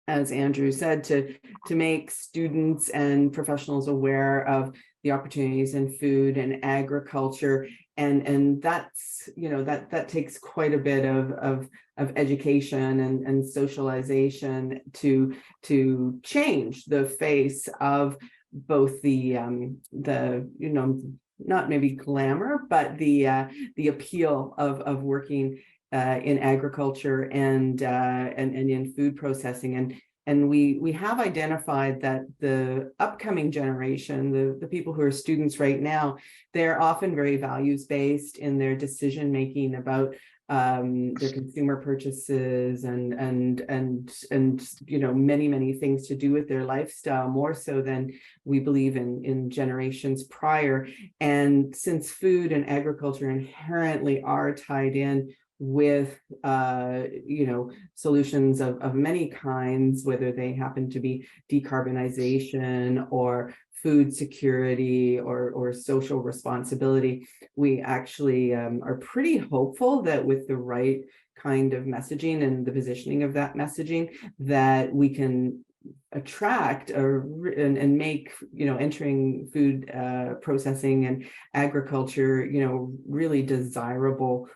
as Andrew said, to make students and professionals aware of the opportunities in food and agriculture, and that's that takes quite a bit of education and socialization to change the face of both the not maybe glamour, but the appeal of working in agriculture and in food processing. And we have identified that the upcoming generation, the people who are students right now, they're often very values-based in their decision-making about their consumer purchases and many things to do with their lifestyle, more so than we believe in generations prior. And since food and agriculture inherently are tied in with solutions of many kinds, whether they happen to be decarbonization or food security or social responsibility, we actually are pretty hopeful that with the right kind of messaging and the positioning of that messaging, that we can attract and make entering food processing and agriculture really desirable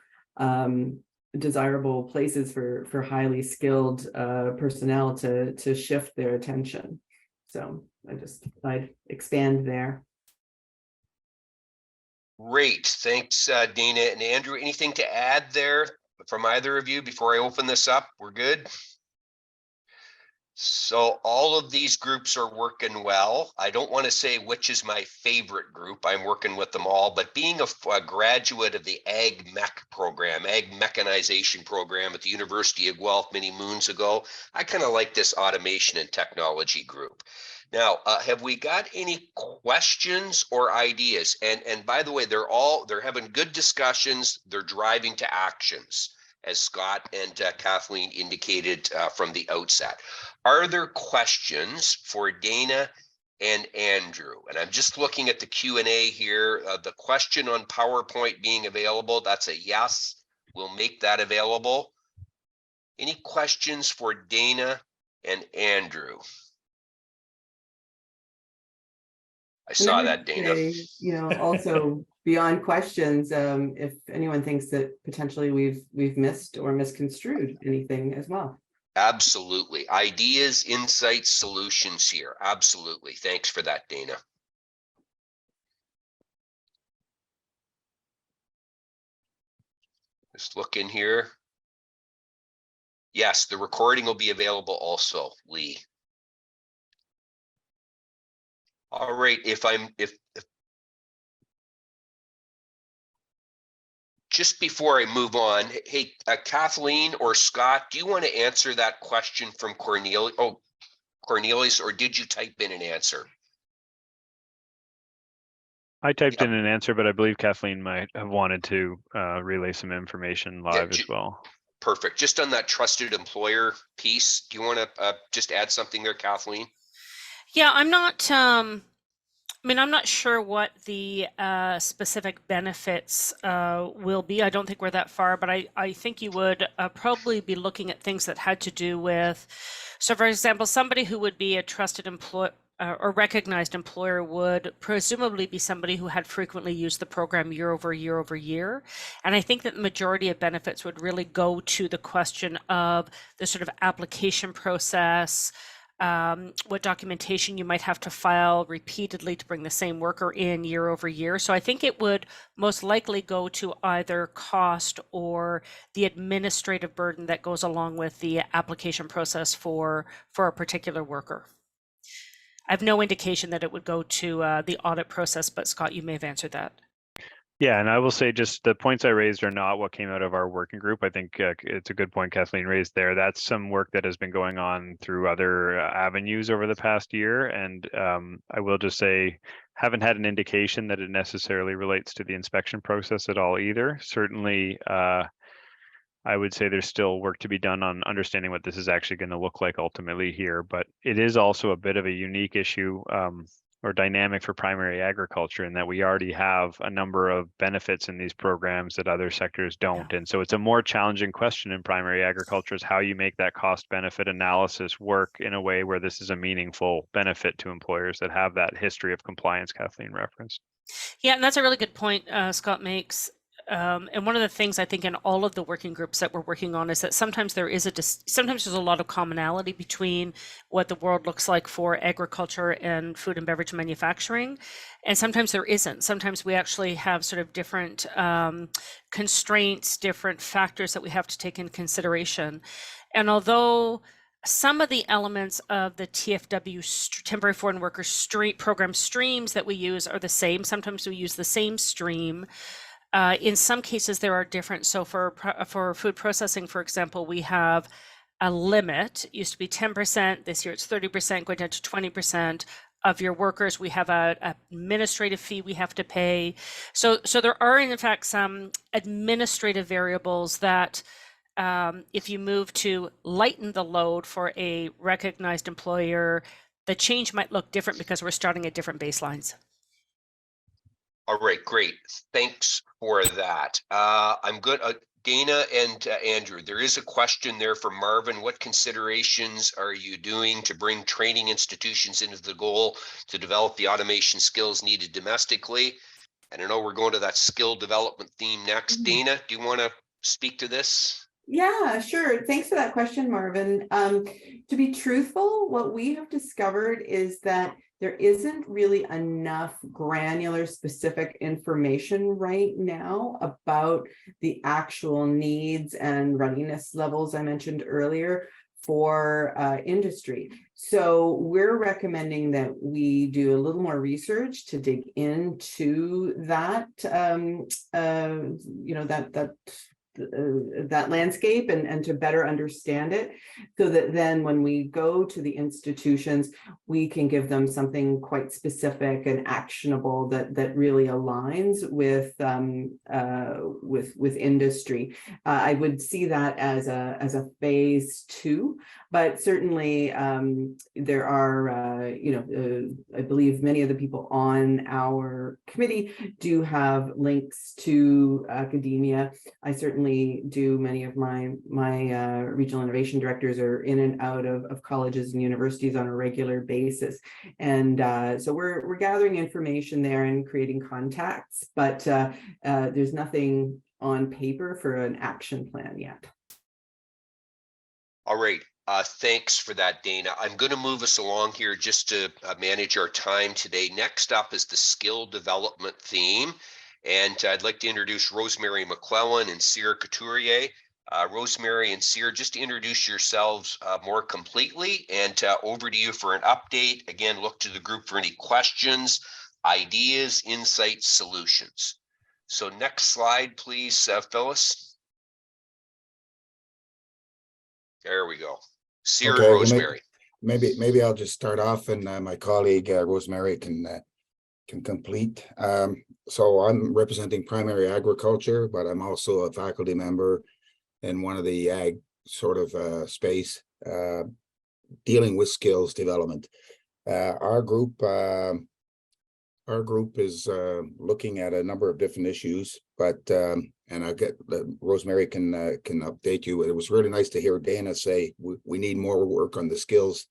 places for highly skilled personnel to shift their attention. So I'd expand there. Great, thanks, Dana and Andrew. Anything to add there from either of you before I open this up? We're good. So all of these groups are working well. I don't want to say which is my favorite group. I'm working with them all, but being a graduate of the Ag Mech program, Ag Mechanization program at the University of Guelph many moons ago, I kind of like this automation and technology group. Now, have we got any questions or ideas? And by the way, they're having good discussions. They're driving to actions, as Scott and Kathleen indicated from the outset. Are there questions for Dana and Andrew? And I'm just looking at the Q&A here. The question on PowerPoint being available, that's a yes. We'll make that available. Any questions for Dana and Andrew? I saw that, Dana. Also beyond questions, if anyone thinks that potentially we've missed or misconstrued anything as well. Absolutely. Ideas, insights, solutions here. Absolutely. Thanks for that, Dana. Just look in here. Yes, the recording will be available also, Lee. All right, if just before I move on, hey, Kathleen or Scott, do you want to answer that question from Cornelius? Oh, Cornelius, or did you type in an answer? I typed Yep. in an answer, but I believe Kathleen might have wanted to relay some information live as well. Perfect. Just on that trusted employer piece, do you want to just add something there, Kathleen? Yeah, I'm not. I mean, I'm not sure what the specific benefits will be. I don't think we're that far, but I think you would probably be looking at things that had to do with, so for example, somebody who would be a trusted employer or recognized employer would presumably be somebody who had frequently used the program year over year over year. And I think that the majority of benefits would really go to the question of the sort of application process, what documentation you might have to file repeatedly to bring the same worker in year over year. So I think it would most likely go to either cost or the administrative burden that goes along with the application process for a particular worker. I have no indication that it would go to the audit process, but Scott, you may have answered that. Yeah, and I will say just the points I raised are not what came out of our working group. I think it's a good point Kathleen raised there. That's some work that has been going on through other avenues over the past year. And I will just say, haven't had an indication that it necessarily relates to the inspection process at all either. Certainly, I would say there's still work to be done on understanding what this is actually going to look like ultimately here, but it is also a bit of a unique issue or dynamic for primary agriculture in that we already have a number of benefits in these programs that other sectors don't. And so it's a more challenging question in primary agriculture is how you make that cost benefit analysis work in a way where this is a meaningful benefit to employers that have that history of compliance Kathleen referenced. Yeah, and that's a really good point Scott makes. And one of the things I think in all of the working groups that we're working on is that sometimes there's a lot of commonality between what the world looks like for agriculture and food and beverage manufacturing, and sometimes there isn't. Sometimes we actually have sort of different constraints, different factors that we have to take into consideration. And although some of the elements of the TFW temporary foreign worker program streams that we use are the same. Sometimes we use the same stream. In some cases, there are different. So for food processing, for example, we have a limit. It used to be 10%. This year it's 30%, going down to 20% of your workers. We have an administrative fee we have to pay. So there are, in fact, some administrative variables that if you move to lighten the load for a recognized employer, the change might look different because we're starting at different baselines. All right, great. Thanks for that. I'm good. Dana and Andrew, there is a question there for Marvin. What considerations are you doing to bring training institutions into the goal to develop the automation skills needed domestically? And I know we're going to that skill development theme next. Dana, do you want to speak to this? Yeah, sure. Thanks for that question, Marvin. To be truthful, what we have discovered is that there isn't really enough granular specific information right now about the actual needs and readiness levels I mentioned earlier for industry. So we're recommending that we do a little more research to dig into that, that landscape and to better understand it, so that then when we go to the institutions, we can give them something quite specific and actionable that really aligns with industry. I would see that as a phase 2, but certainly there are I believe many of the people on our committee do have links to academia. I certainly do. Many of my regional innovation directors are in and out of colleges and universities on a regular basis, and so we're gathering information there and creating contacts, but there's nothing on paper for an action plan yet. All right. Thanks for that, Dana. I'm going to move us along here just to manage our time today. Next up is the skill development theme. And I'd like to introduce Rosemary McClellan and Sierra Couturier. Rosemary and Cyr, just to introduce yourselves more completely, and over to you for an update. Again, look to the group for any questions, ideas, insights, solutions. So next slide, please, Phyllis. There we go. Cyr and Okay, Rosemary. maybe I'll just start off, and my colleague Rosemary can complete. So I'm representing primary agriculture, but I'm also a faculty member in one of the ag sort of space dealing with skills development. Our group is looking at a number of different issues, but and I get Rosemary can update you. It was really nice to hear Dana say we need more work on the skills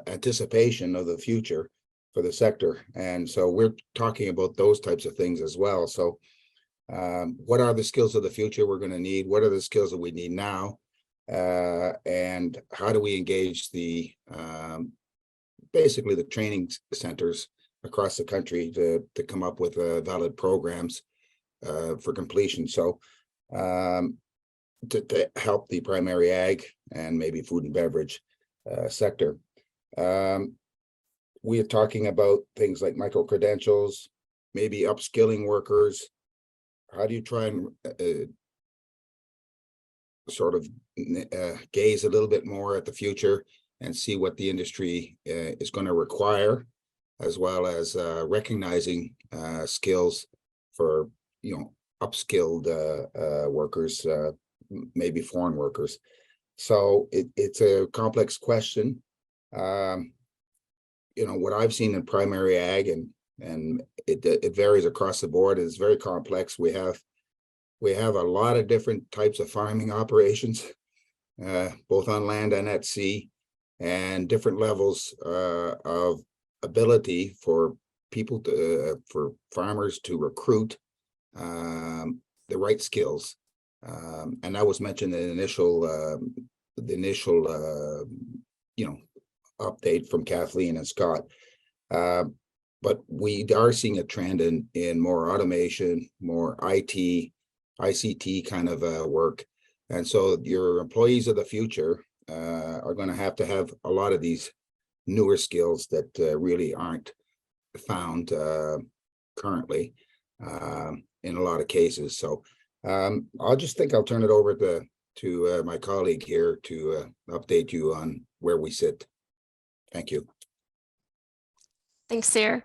anticipation of the future for the sector, and so we're talking about those types of things as well. So what are the skills of the future we're going to need? What are the skills that we need now? And how do we engage the basically the training centers across the country to come up with valid programs for completion? So to help the primary ag and maybe food and beverage sector. We are talking about things like micro-credentials, maybe upskilling workers. How do you try and sort of gaze a little bit more at the future and see what the industry is going to require, as well as recognizing skills for, upskilled workers, maybe foreign workers. So it's a complex question. What I've seen in primary ag, and it varies across the board, is very complex. We have a lot of different types of farming operations, both on land and at sea, and different levels of ability for people for farmers to recruit the right skills. And that was mentioned in the initial update from Kathleen and Scott. But we are seeing a trend in more automation, more IT, ICT kind of work. And so your employees of the future are going to have a lot of these newer skills that really aren't found currently in a lot of cases. So I'll turn it over to my colleague here to update you on where we sit. Thank you. Thanks, Cyr.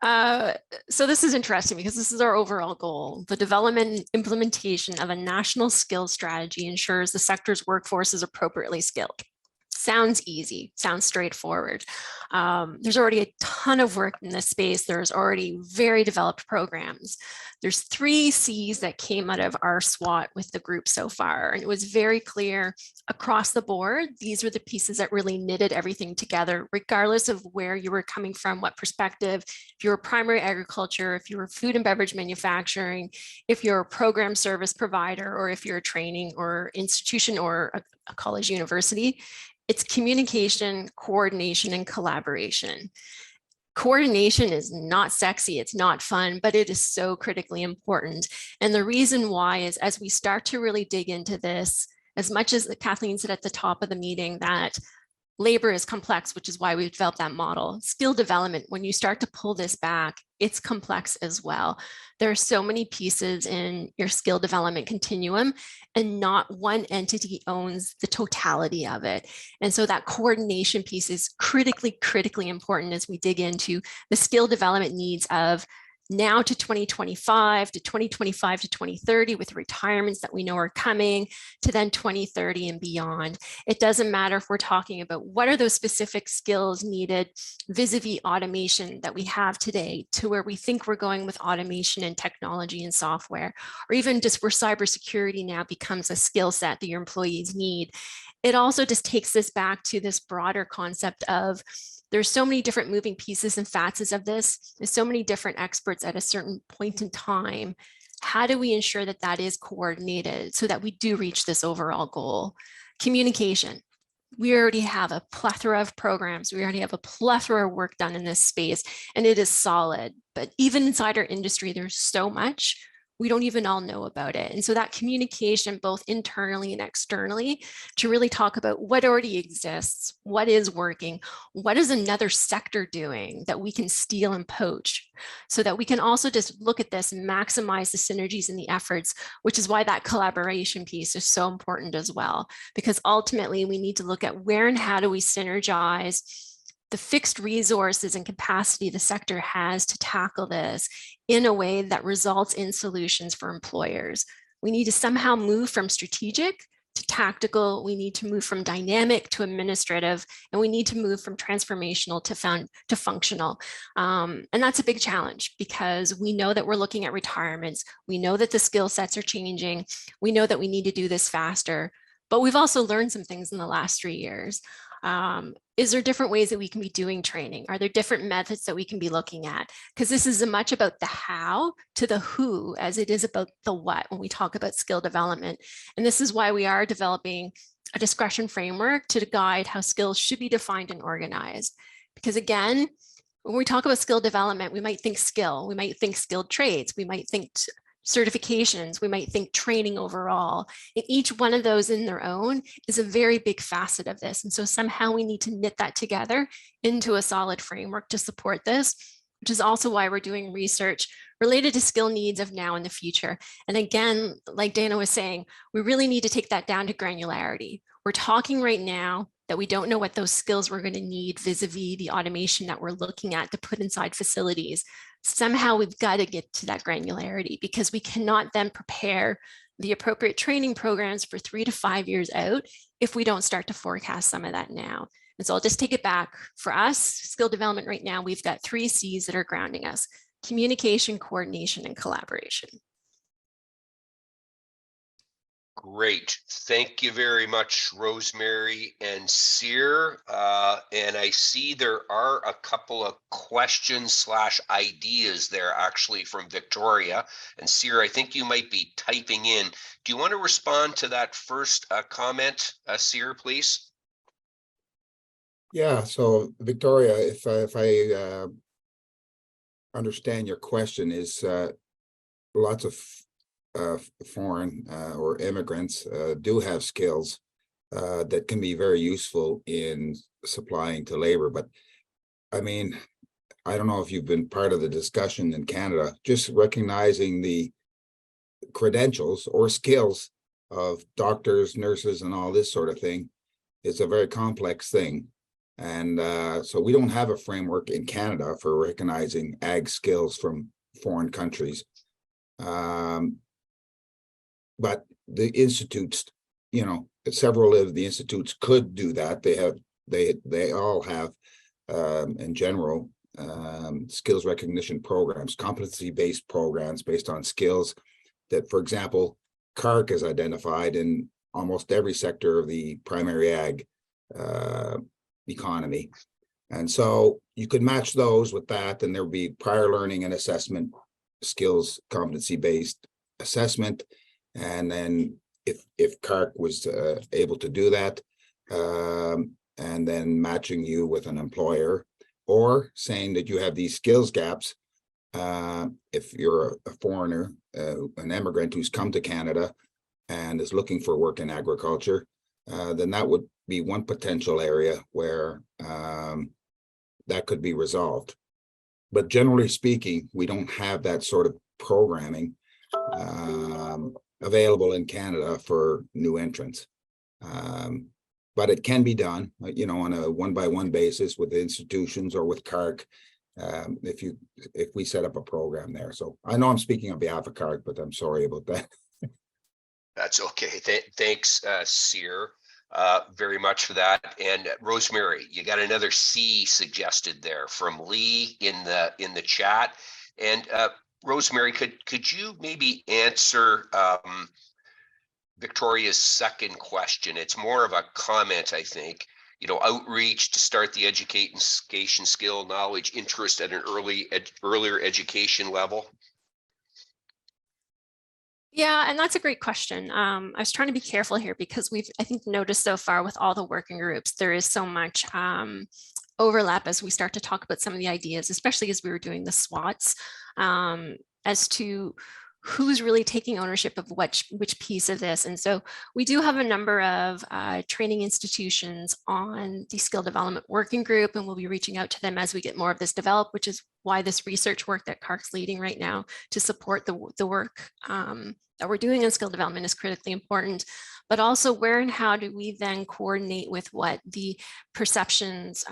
So this is interesting because this is our overall goal. The development and implementation of a national skills strategy ensures the sector's workforce is appropriately skilled. Sounds easy, sounds straightforward. There's already a ton of work in this space. There's already very developed programs. There's 3 C's that came out of our SWOT with the group so far. And it was very clear across the board, these were the pieces that really knitted everything together, regardless of where you were coming from, what perspective, if you were primary agriculture, if you were food and beverage manufacturing, if you're a program service provider, or if you're a training or institution or a college university. It's communication, coordination, and collaboration. Coordination is not sexy, it's not fun, but it is so critically important. And the reason why is, as we start to really dig into this, as much as Kathleen said at the top of the meeting that labor is complex, which is why we developed that model. Skill development, when you start to pull this back, it's complex as well. There are so many pieces in your skill development continuum, and not one entity owns the totality of it. And so that coordination piece is critically important as we dig into the skill development needs of now to 2025, to 2025 to 2030, with retirements that we know are coming, to then 2030 and beyond. It doesn't matter if we're talking about what are those specific skills needed vis-a-vis automation that we have today, to where we think we're going with automation and technology and software, or even just where cybersecurity now becomes a skill set that your employees need. It also just takes us back to this broader concept of there's so many different moving pieces and facets of this. There's so many different experts at a certain point in time. How do we ensure that that is coordinated so that we do reach this overall goal? Communication. We already have a plethora of programs. We already have a plethora of work done in this space, and it is solid. But even inside our industry, there's so much. we don't even all know about it. And so that communication, both internally and externally, to really talk about what already exists, what is working, what is another sector doing that we can steal and poach, so that we can also just look at this and maximize the synergies and the efforts, which is why that collaboration piece is so important as well, because ultimately we need to look at where and how do we synergize the fixed resources and capacity the sector has to tackle this in a way that results in solutions for employers. We need to somehow move from strategic to tactical. We need to move from dynamic to administrative, and we need to move from transformational to functional. And that's a big challenge, because we know that we're looking at retirements. We know that the skill sets are changing. We know that we need to do this faster, but we've also learned some things in the last 3 years. Is there different ways that we can be doing training? Are there different methods that we can be looking at? Because this is as much about the how to the who as it is about the what when we talk about skill development. And this is why we are developing a discretion framework to guide how skills should be defined and organized. Because again, when we talk about skill development, we might think skill, we might think skilled trades, we might think certifications, we might think training overall. And each one of those in their own is a very big facet of this. And so somehow we need to knit that together into a solid framework to support this, which is also why we're doing research related to skill needs of now and the future. And again, like Dana was saying, we really need to take that down to granularity. We're talking right now that we don't know what those skills we're going to need vis-a-vis the automation that we're looking at to put inside facilities. Somehow we've got to get to that granularity, because we cannot then prepare the appropriate training programs for 3 to 5 years out if we don't start to forecast some of that now. And so I'll just take it back. For us, skill development right now, we've got 3 C's that are grounding us: communication, coordination, and collaboration. Great. Thank you very much, Rosemary and Cyr. And I see there are a couple of questions / ideas there actually from Victoria. And Cyr, I think you might be typing in. Do you want to respond to that first comment, Cyr, please? Yeah, so Victoria, if I understand your question, is lots of foreign or immigrants do have skills that can be very useful in supplying to labor. But I mean, I don't know if you've been part of the discussion in Canada, just recognizing the credentials or skills of doctors, nurses, and all this sort of thing is a very complex thing. And so we don't have a framework in Canada for recognizing ag skills from foreign countries. But the institutes, you know, several of the institutes could do that. They all have, in general, skills recognition programs, competency-based programs based on skills that, for example, CARC is identified in almost every sector of the primary ag economy. And so you could match those with that, and there would be prior learning and assessment skills, competency-based assessment. And then if CARC was able to do that, and then matching you with an employer, or saying that you have these skills gaps, if you're a foreigner, an immigrant who's come to Canada and is looking for work in agriculture, then that would be one potential area where that could be resolved. But generally speaking, we don't have that sort of programming available in Canada for new entrants. But it can be done, you know, on a one-by-one basis with institutions or with CARC, if we set up a program there. So I know I'm speaking on behalf of CARC, but I'm sorry about that. That's okay. Thanks, Cyr, very much for that. And Rosemary, you got another C suggested there from Lee in the chat. And Rosemary, could you maybe answer Victoria's second question? It's more of a comment, I think. You know, outreach to start the education, skill, knowledge, interest at an earlier education level. Yeah, and that's a great question. I was trying to be careful here, because we've, I think, noticed so far with all the working groups, there is so much overlap as we start to talk about some of the ideas, especially as we were doing the SWOTs, as to who's really taking ownership of which piece of this. And so we do have a number of training institutions on the skill development working group, and we'll be reaching out to them as we get more of this developed, which is why this research work that CARC's leading right now to support the work that we're doing in skill development is critically important. But also, where and how do we then coordinate with what the perceptions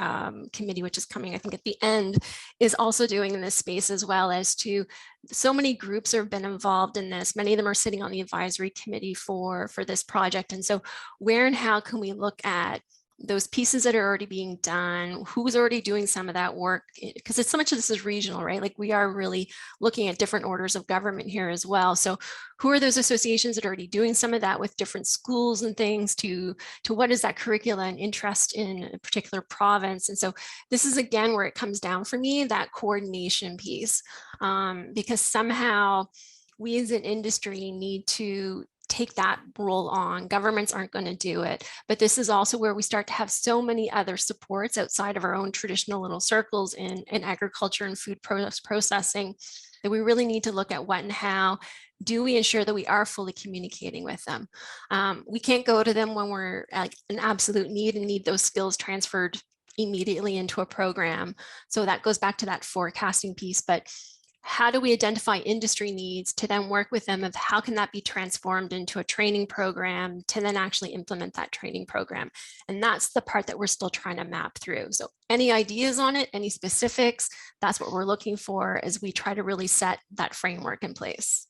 committee, which is coming, I think, at the end, is also doing in this space, as well as to so many groups have been involved in this. Many of them are sitting on the advisory committee for this project. And so where and how can we look at those pieces that are already being done, who's already doing some of that work, because it's so much of this is regional, right? Like we are really looking at different orders of government here as well. So who are those associations that are already doing some of that with different schools and things, to what is that curricula and interest in a particular province? And so this is again where it comes down for me, that coordination piece, because somehow we as an industry need to take that role on. Governments aren't going to do it, but this is also where we start to have so many other supports outside of our own traditional little circles in agriculture and food processing, that we really need to look at what and how do we ensure that we are fully communicating with them. We can't go to them when we're at an absolute need and need those skills transferred immediately into a program. So that goes back to that forecasting piece, but how do we identify industry needs to then work with them of how can that be transformed into a training program to then actually implement that training program? And that's the part that we're still trying to map through. So any ideas on it, any specifics, that's what we're looking for as we try to really set that framework in place.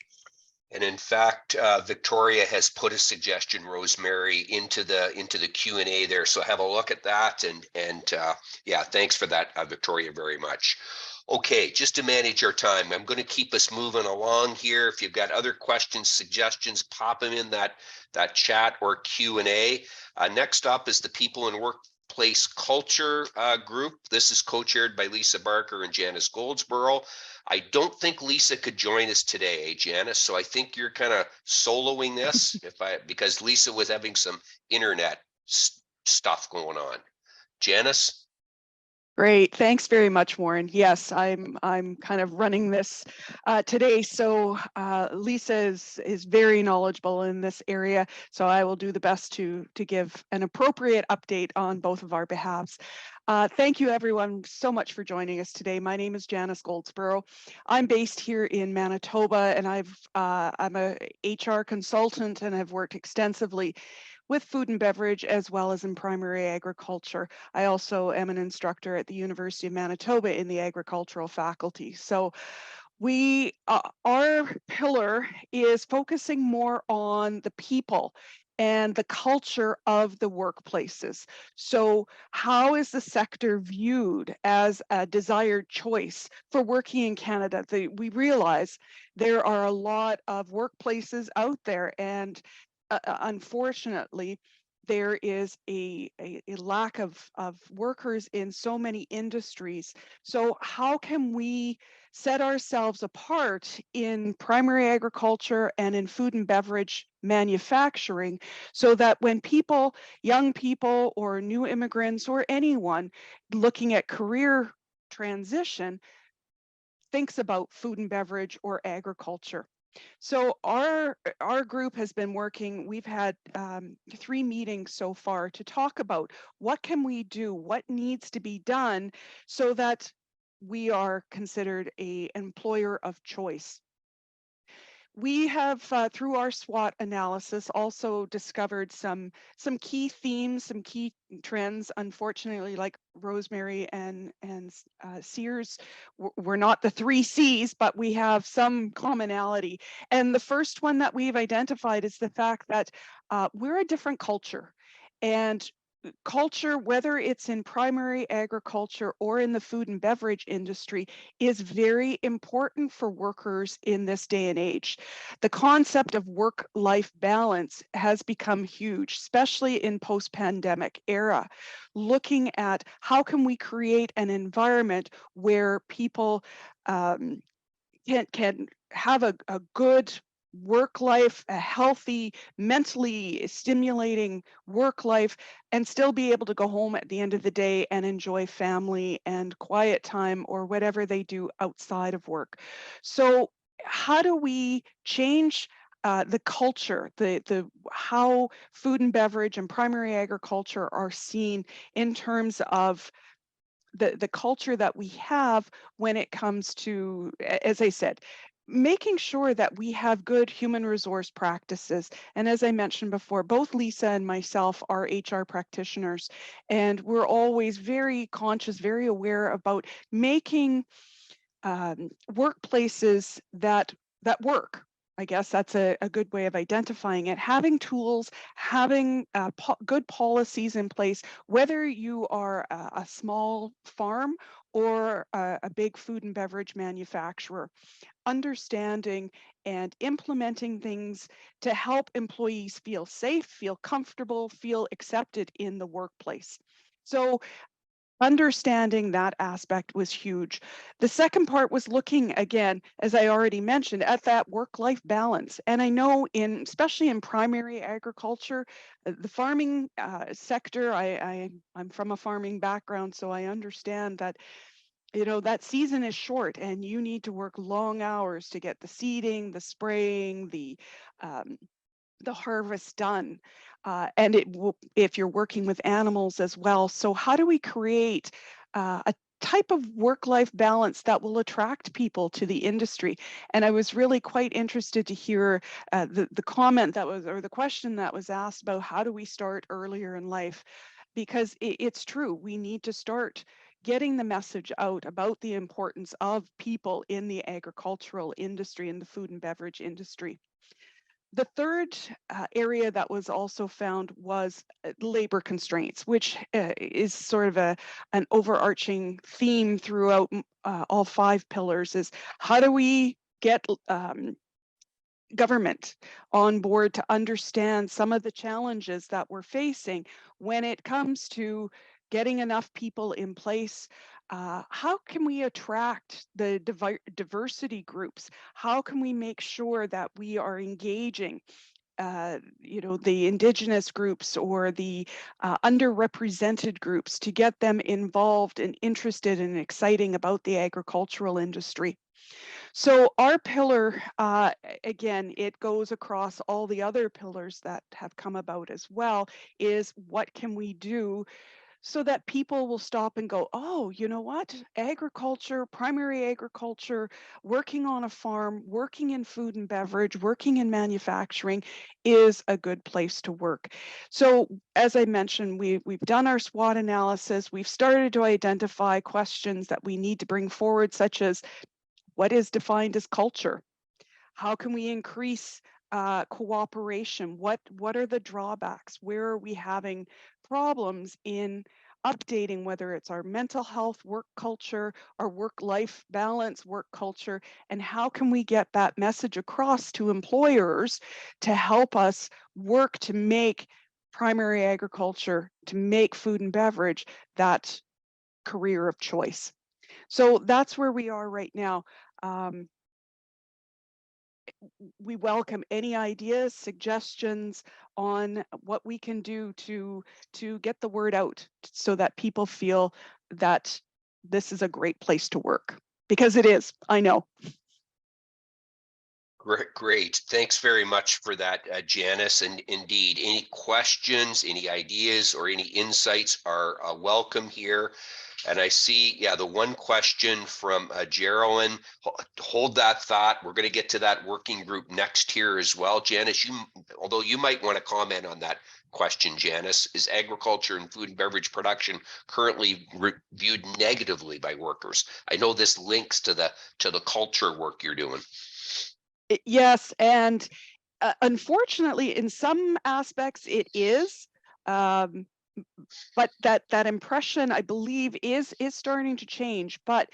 And in fact, Victoria has put a suggestion, Rosemary, into the Q&A there. So have a look at that. And yeah, thanks for that, Victoria, very much. Okay, just to manage our time, I'm going to keep us moving along here. If you've got other questions, suggestions, pop them in that chat or Q&A. Next up is the People and Workplace Culture group. This is co-chaired by Lisa Barker and Janice Goldsboro. I don't think Lisa could join us today, Janice. So I think you're kind of soloing this because Lisa was having some internet stuff going on. Janice? Great, thanks very much, Warren. Yes, I'm kind of running this today. So Lisa is very knowledgeable in this area, so I will do the best to give an appropriate update on both of our behalves. Thank you, everyone, so much for joining us today. My name is Janice Goldsboro. I'm based here in Manitoba, and I'm a HR consultant, and I've worked extensively with food and beverage as well as in primary agriculture. I also am an instructor at the University of Manitoba in the agricultural faculty. So our pillar is focusing more on the people and the culture of the workplaces. So how is the sector viewed as a desired choice for working in Canada? We realize there are a lot of workplaces out there, and unfortunately, there is a lack of workers in so many industries. So how can we set ourselves apart in primary agriculture and in food and beverage manufacturing so that when people, young people or new immigrants or anyone looking at career transition thinks about food and beverage or agriculture? So our group has been working, we've had 3 meetings so far to talk about what can we do, what needs to be done so that we are considered an employer of choice. We have, through our SWOT analysis, also discovered some key themes, some key trends. Unfortunately, like Rosemary and Sears, we're not the 3 C's, but we have some commonality. And the first one that we've identified is the fact that we're a different culture. And culture, whether it's in primary agriculture or in the food and beverage industry, is very important for workers in this day and age. The concept of work-life balance has become huge, especially in post-pandemic era. Looking at how can we create an environment where people can have a good work life, a healthy, mentally stimulating work life, and still be able to go home at the end of the day and enjoy family and quiet time or whatever they do outside of work. So how do we change the culture, the how food and beverage and primary agriculture are seen in terms of the culture that we have when it comes to, as I said, making sure that we have good human resource practices. And as I mentioned before, both Lisa and myself are HR practitioners, and we're always very conscious, very aware about making workplaces that work. I guess that's a good way of identifying it. Having tools, having good policies in place, whether you are a small farm or a big food and beverage manufacturer, understanding and implementing things to help employees feel safe, feel comfortable, feel accepted in the workplace. So understanding that aspect was huge. The second part was looking again, as I already mentioned, at that work-life balance. And I know especially in primary agriculture, the farming sector, I'm from a farming background, so I understand that, you know, that season is short and you need to work long hours to get the seeding, the spraying, the harvest done. And if you're working with animals as well. So how do we create a type of work-life balance that will attract people to the industry? And I was really quite interested to hear the comment that was, or the question that was asked about how do we start earlier in life? Because it's true, we need to start getting the message out about the importance of people in the agricultural industry and the food and beverage industry. The third area that was also found was labor constraints, which is sort of an overarching theme throughout all 5 pillars. Is how do we get government on board to understand some of the challenges that we're facing when it comes to getting enough people in place? How can we attract the diversity groups? How can we make sure that we are engaging you know, the indigenous groups or the underrepresented groups to get them involved and interested and exciting about the agricultural industry? So our pillar, again, it goes across all the other pillars that have come about as well, is what can we do so that people will stop and go, oh, you know what? Agriculture, primary agriculture, working on a farm, working in food and beverage, working in manufacturing is a good place to work. So as I mentioned, we've done our SWOT analysis. We've started to identify questions that we need to bring forward, such as what is defined as culture? How can we increase cooperation? What are the drawbacks? Where are we having problems in updating, whether it's our mental health work culture, our work-life balance work culture, and how can we get that message across to employers to help us work to make primary agriculture, to make food and beverage that career of choice? So that's where we are right now. We welcome any ideas, suggestions on what we can do to get the word out so that people feel that this is a great place to work, because it is, I know. Great. Thanks very much for that, Janice. And indeed, any questions, any ideas, or any insights are welcome here. And I see, yeah, the one question from Geraldine. Hold that thought. We're going to get to that working group next here as well. Janice, although you might want to comment on that question, Janice, is agriculture and food and beverage production currently viewed negatively by workers? I know this links to the culture work you're doing. Yes, and unfortunately, in some aspects, it is. But that impression, I believe, is starting to change. But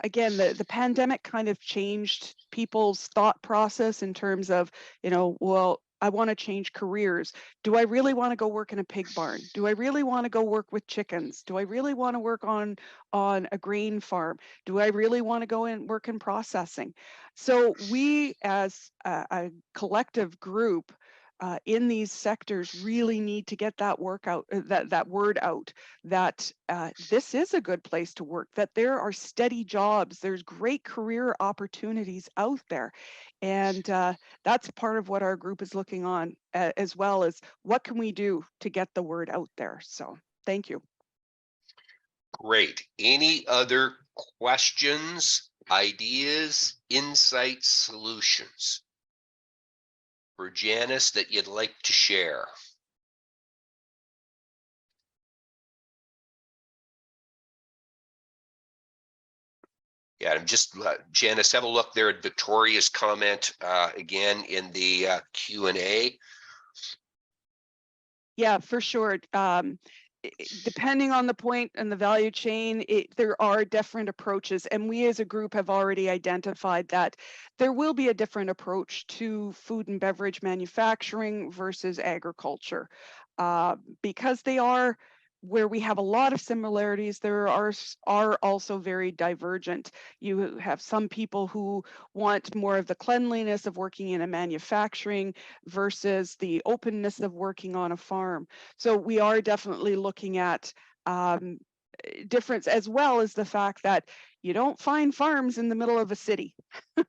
again, the pandemic kind of changed people's thought process in terms of, you know, well, I want to change careers. Do I really want to go work in a pig barn? Do I really want to go work with chickens? Do I really want to work on a grain farm? Do I really want to go and work in processing? So we, as a collective group, in these sectors really need to get that work out, that word out, that this is a good place to work, that there are steady jobs, there's great career opportunities out there. And that's part of what our group is looking on, as well as what can we do to get the word out there. So thank you. Great. Any other questions, ideas, insights, solutions for Janice that you'd like to share? Yeah, I'm just, Janice, have a look there at Victoria's comment again in the Q&A. Yeah, for sure. Depending on the point and the value chain, there are different approaches, and we as a group have already identified that there will be a different approach to food and beverage manufacturing versus agriculture, because they are where we have a lot of similarities. There are also very divergent. You have some people who want more of the cleanliness of working in a manufacturing versus the openness of working on a farm. So we are definitely looking at difference, as well as the fact that you don't find farms in the middle of a city.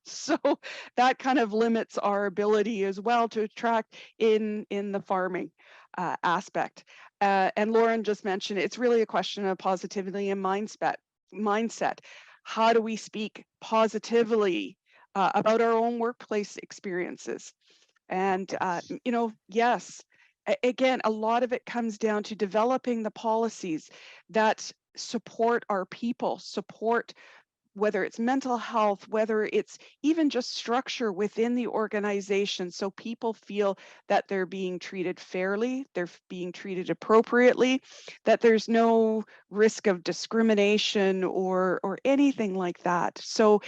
So that kind of limits our ability as well to attract in the farming aspect. And Lauren just mentioned, it's really a question of positivity and mindset. How do we speak positively about our own workplace experiences? And, you know, yes, again, a lot of it comes down to developing the policies that support our people, support whether it's mental health, whether it's even just structure within the organization, so people feel that they're being treated fairly, they're being treated appropriately, that there's no risk of discrimination or anything like that. So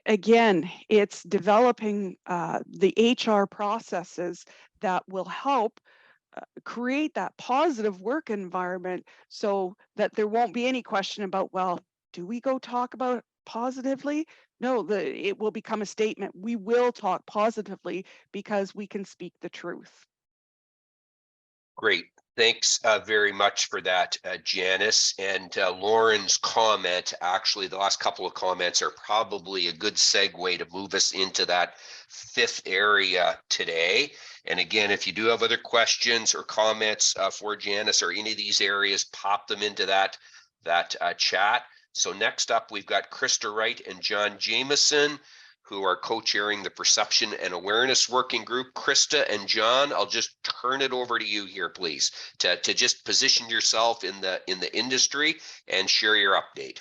again, it's developing the HR processes that will help create that positive work environment, so that there won't be any question about, well, do we go talk about it positively? No, it will become a statement. We will talk positively because we can speak the truth. Great. Thanks very much for that, Janice. And Lauren's comment, actually, the last couple of comments are probably a good segue to move us into that fifth area today. And again, if you do have other questions or comments for Janice or any of these areas, pop them into that chat. So next up, we've got Krista Wright and John Jameson, who are co-chairing the Perception and Awareness Working Group. Krista and John, I'll just turn it over to you here, please, to just position yourself in the industry and share your update.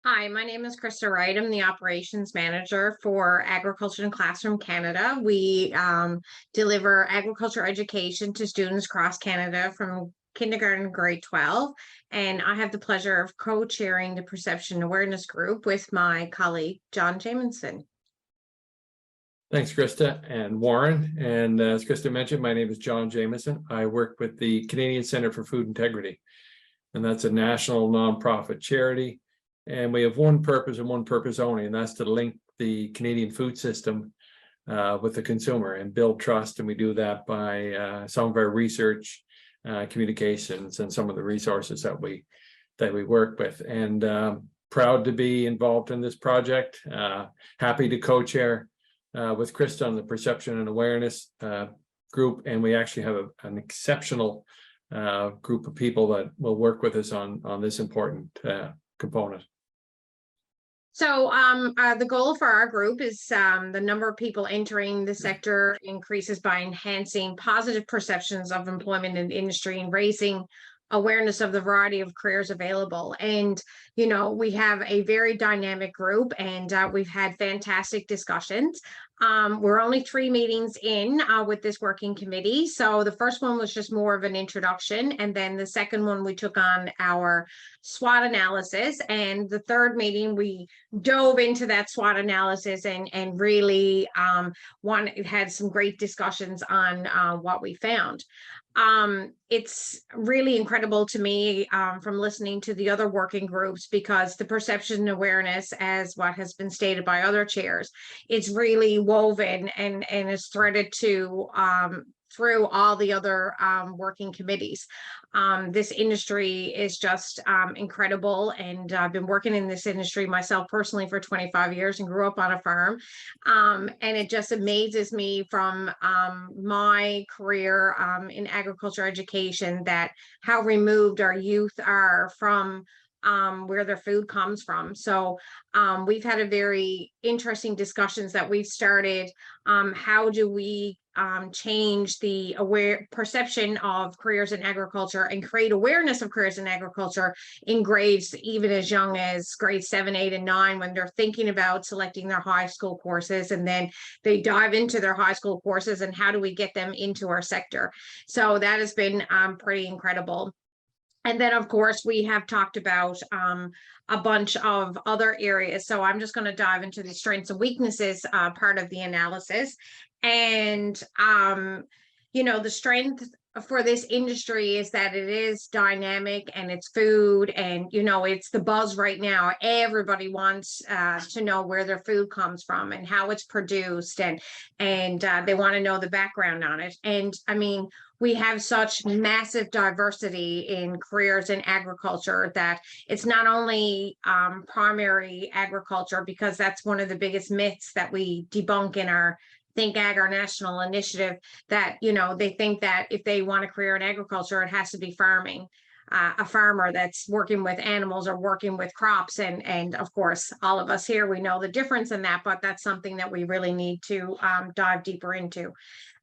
Hi, my name is Krista Wright. I'm the operations manager for Agriculture and Classroom Canada. We deliver agriculture education to students across Canada from kindergarten to grade 12. And I have the pleasure of co-chairing the Perception Awareness Group with my colleague, John Jameson. Thanks, Krista and Warren. And as Krista mentioned, my name is John Jameson. I work with the Canadian Centre for Food Integrity, and that's a national nonprofit charity. And we have one purpose and one purpose only, and that's to link the Canadian food system with the consumer and build trust. And we do that by some of our research, communications, and some of the resources that we work with. And proud to be involved in this project. Happy to co-chair with Krista on the Perception and Awareness group. And we actually have an exceptional group of people that will work with us on this important component. So the goal for our group is the number of people entering the sector increases by enhancing positive perceptions of employment in the industry and raising awareness of the variety of careers available. And, you know, we have a very dynamic group, and we've had fantastic discussions. We're only 3 meetings in with this working committee. So the first one was just more of an introduction. And then the second one, we took on our SWOT analysis. And the third meeting, we dove into that SWOT analysis and really had some great discussions on what we found. It's really incredible to me from listening to the other working groups, because the perception and awareness, as what has been stated by other chairs, it's really woven and is threaded to through all the other working committees. This industry is just incredible, and I've been working in this industry myself personally for 25 years and grew up on a farm. And it just amazes me from my career in agriculture education that how removed our youth are from where their food comes from. So we've had a very interesting discussions that we've started. How do we change the perception of careers in agriculture and create awareness of careers in agriculture in grades even as young as grades 7, 8, and 9, when they're thinking about selecting their high school courses, and then they dive into their high school courses, and how do we get them into our sector? So that has been pretty incredible. And then, of course, we have talked about a bunch of other areas. So I'm just going to dive into the strengths and weaknesses part of the analysis. And, you know, the strength for this industry is that it is dynamic and it's food, and, you know, it's the buzz right now. Everybody wants to know where their food comes from and how it's produced, and they want to know the background on it. And I mean, we have such massive diversity in careers in agriculture that it's not only primary agriculture, because that's one of the biggest myths that we debunk in our Think Ag, our national initiative, that, you know, they think that if they want a career in agriculture, it has to be farming, a farmer that's working with animals or working with crops. And of course, all of us here, we know the difference in that, but that's something that we really need to dive deeper into.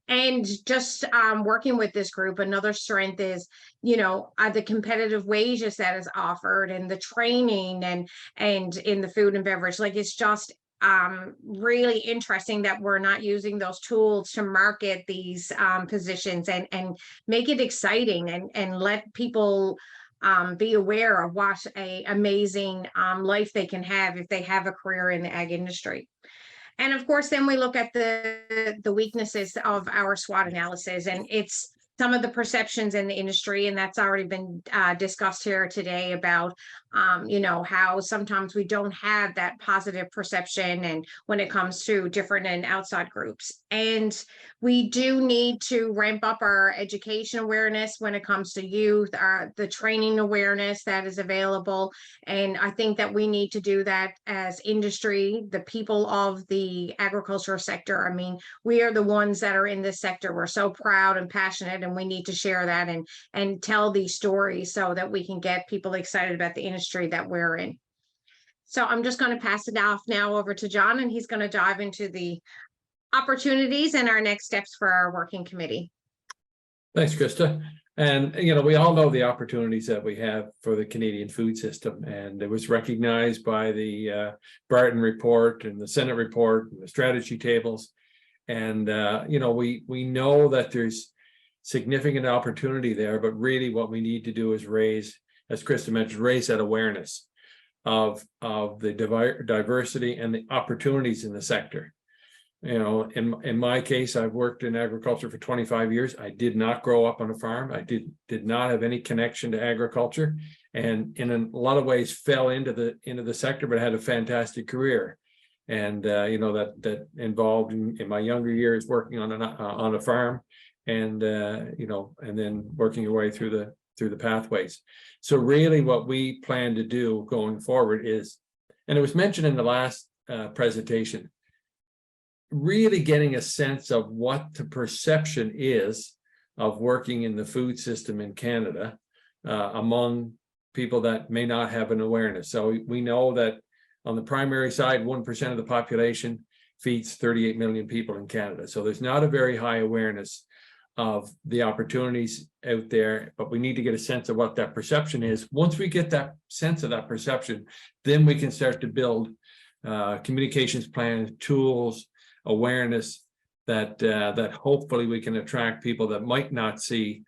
And just working with this group, another strength is, you know, the competitive wages that is offered, and the training, and in the food and beverage. Like, it's just really interesting that we're not using those tools to market these positions and make it exciting, and let people be aware of what a amazing life they can have if they have a career in the ag industry. And of course, then we look at the weaknesses of our SWOT analysis, and it's some of the perceptions in the industry, and that's already been discussed here today about, you know, how sometimes we don't have that positive perception, and when it comes to different and outside groups. And we do need to ramp up our education awareness when it comes to youth, the training awareness that is available. And I think that we need to do that as industry, the people of the agricultural sector. I mean, we are the ones that are in this sector. We're so proud and passionate, and we need to share that and tell these stories so that we can get people excited about the industry that we're in. So I'm just going to pass it off now over to John, and he's going to dive into the opportunities and our next steps for our working committee. Thanks, Krista. And, you know, we all know the opportunities that we have for the Canadian food system, and it was recognized by the Barton report and the Senate report and the strategy tables. And, you know, we know that there's significant opportunity there, but really what we need to do is raise, as Krista mentioned, raise that awareness of the diversity and the opportunities in the sector. You know, in my case, I've worked in agriculture for 25 years. I did not grow up on a farm. I did not have any connection to agriculture, and in a lot of ways fell into the sector, but had a fantastic career. And you know, that involved in my younger years working on a farm, and you know, and then working your way through the pathways. So really, what we plan to do going forward is, and it was mentioned in the last presentation, really getting a sense of what the perception is of working in the food system in Canada among people that may not have an awareness. So we know that on the primary side, 1% of the population feeds 38 million people in Canada. So there's not a very high awareness of the opportunities out there, but we need to get a sense of what that perception is. Once we get that sense of that perception, then we can start to build communications plans, tools, awareness that hopefully we can attract people that might not see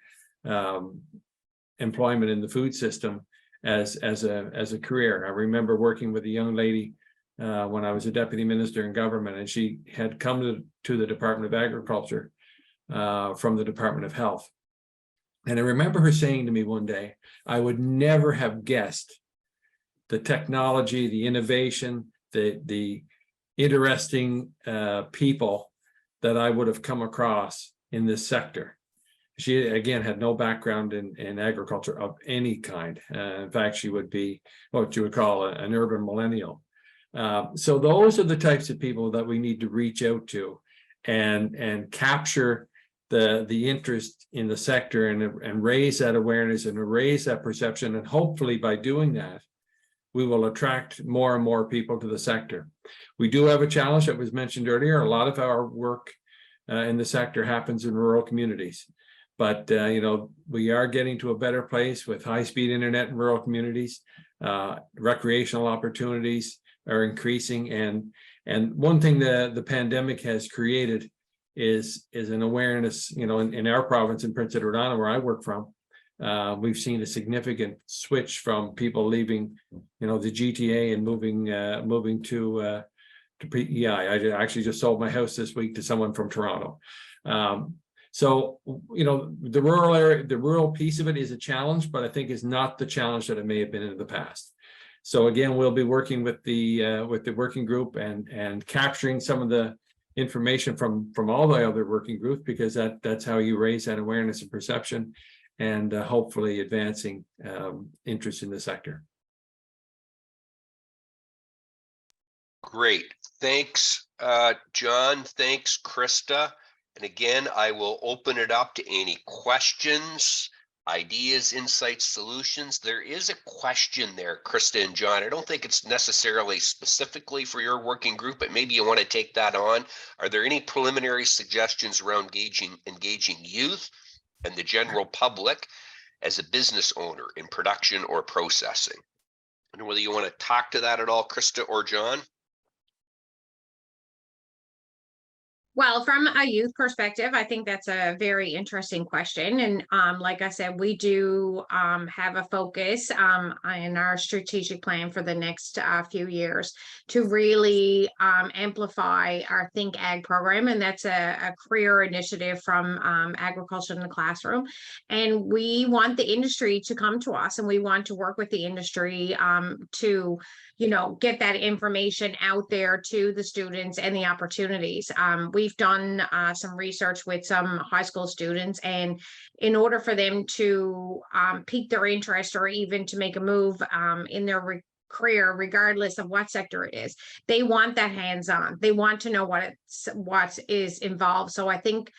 employment in the food system as a career. I remember working with a young lady when I was a deputy minister in government, and she had come to the Department of Agriculture from the Department of Health. And I remember her saying to me one day, I would never have guessed the technology, the innovation, the interesting people that I would have come across in this sector. She, again, had no background in agriculture of any kind. In fact, she would be what you would call an urban millennial. So those are the types of people that we need to reach out to and capture the interest in the sector and raise that awareness and raise that perception. And hopefully by doing that, we will attract more and more people to the sector. We do have a challenge that was mentioned earlier. A lot of our work in the sector happens in rural communities. But, you know, we are getting to a better place with high-speed internet in rural communities. Recreational opportunities are increasing. And one thing that the pandemic has created is an awareness, you know, in our province in Prince Edward Island, where I work from, we've seen a significant switch from people leaving, you know, the GTA and moving to PEI. I actually just sold my house this week to someone from Toronto. So, you know, the rural area, the rural piece of it is a challenge, but I think is not the challenge that it may have been in the past. So again, we'll be working with the working group and capturing some of the information from all the other working groups, because that's how you raise that awareness and perception, and hopefully advancing interest in the sector. Great. Thanks, John. Thanks, Krista. And again, I will open it up to any questions, ideas, insights, solutions. There is a question there, Krista and John. I don't think it's necessarily specifically for your working group, but maybe you want to take that on. Are there any preliminary suggestions around engaging youth and the general public as a business owner in production or processing? And whether you want to talk to that at all, Krista or John? Well, from a youth perspective, I think that's a very interesting question. And like I said, we do have a focus in our strategic plan for the next few years to really amplify our Think Ag program. And that's a career initiative from Agriculture in the Classroom. And we want the industry to come to us, and we want to work with the industry to, you know, get that information out there to the students and the opportunities. We've done some research with some high school students, and in order for them to pique their interest or even to make a move in their career, regardless of what sector it is, they want that hands-on. They want to know what is involved. So I think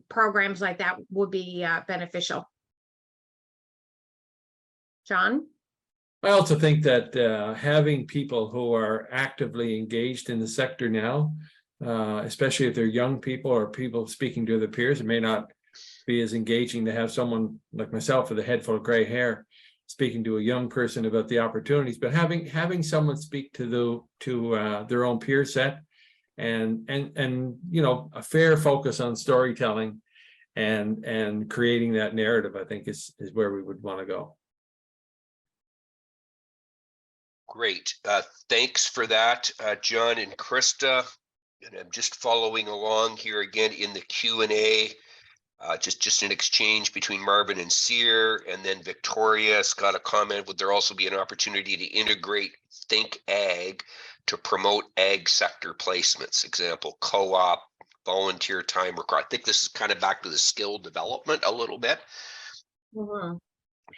programs like that would be beneficial. John? I also think that having people who are actively engaged in the sector now, especially if they're young people or people speaking to their peers, it may not be as engaging to have someone like myself with a head full of gray hair speaking to a young person about the opportunities, but having someone speak to their own peer set and you know, a fair focus on storytelling and creating that narrative, I think is where we would want to go. Great. Thanks for that, John and Krista. And I'm just following along here again in the Q&A, just an exchange between Marvin and Sear, and then Victoria's got a comment. Would there also be an opportunity to integrate Think Ag to promote ag sector placements? Example, co-op, volunteer time required. I think this is kind of back to the skill development a little bit. Mm-hmm.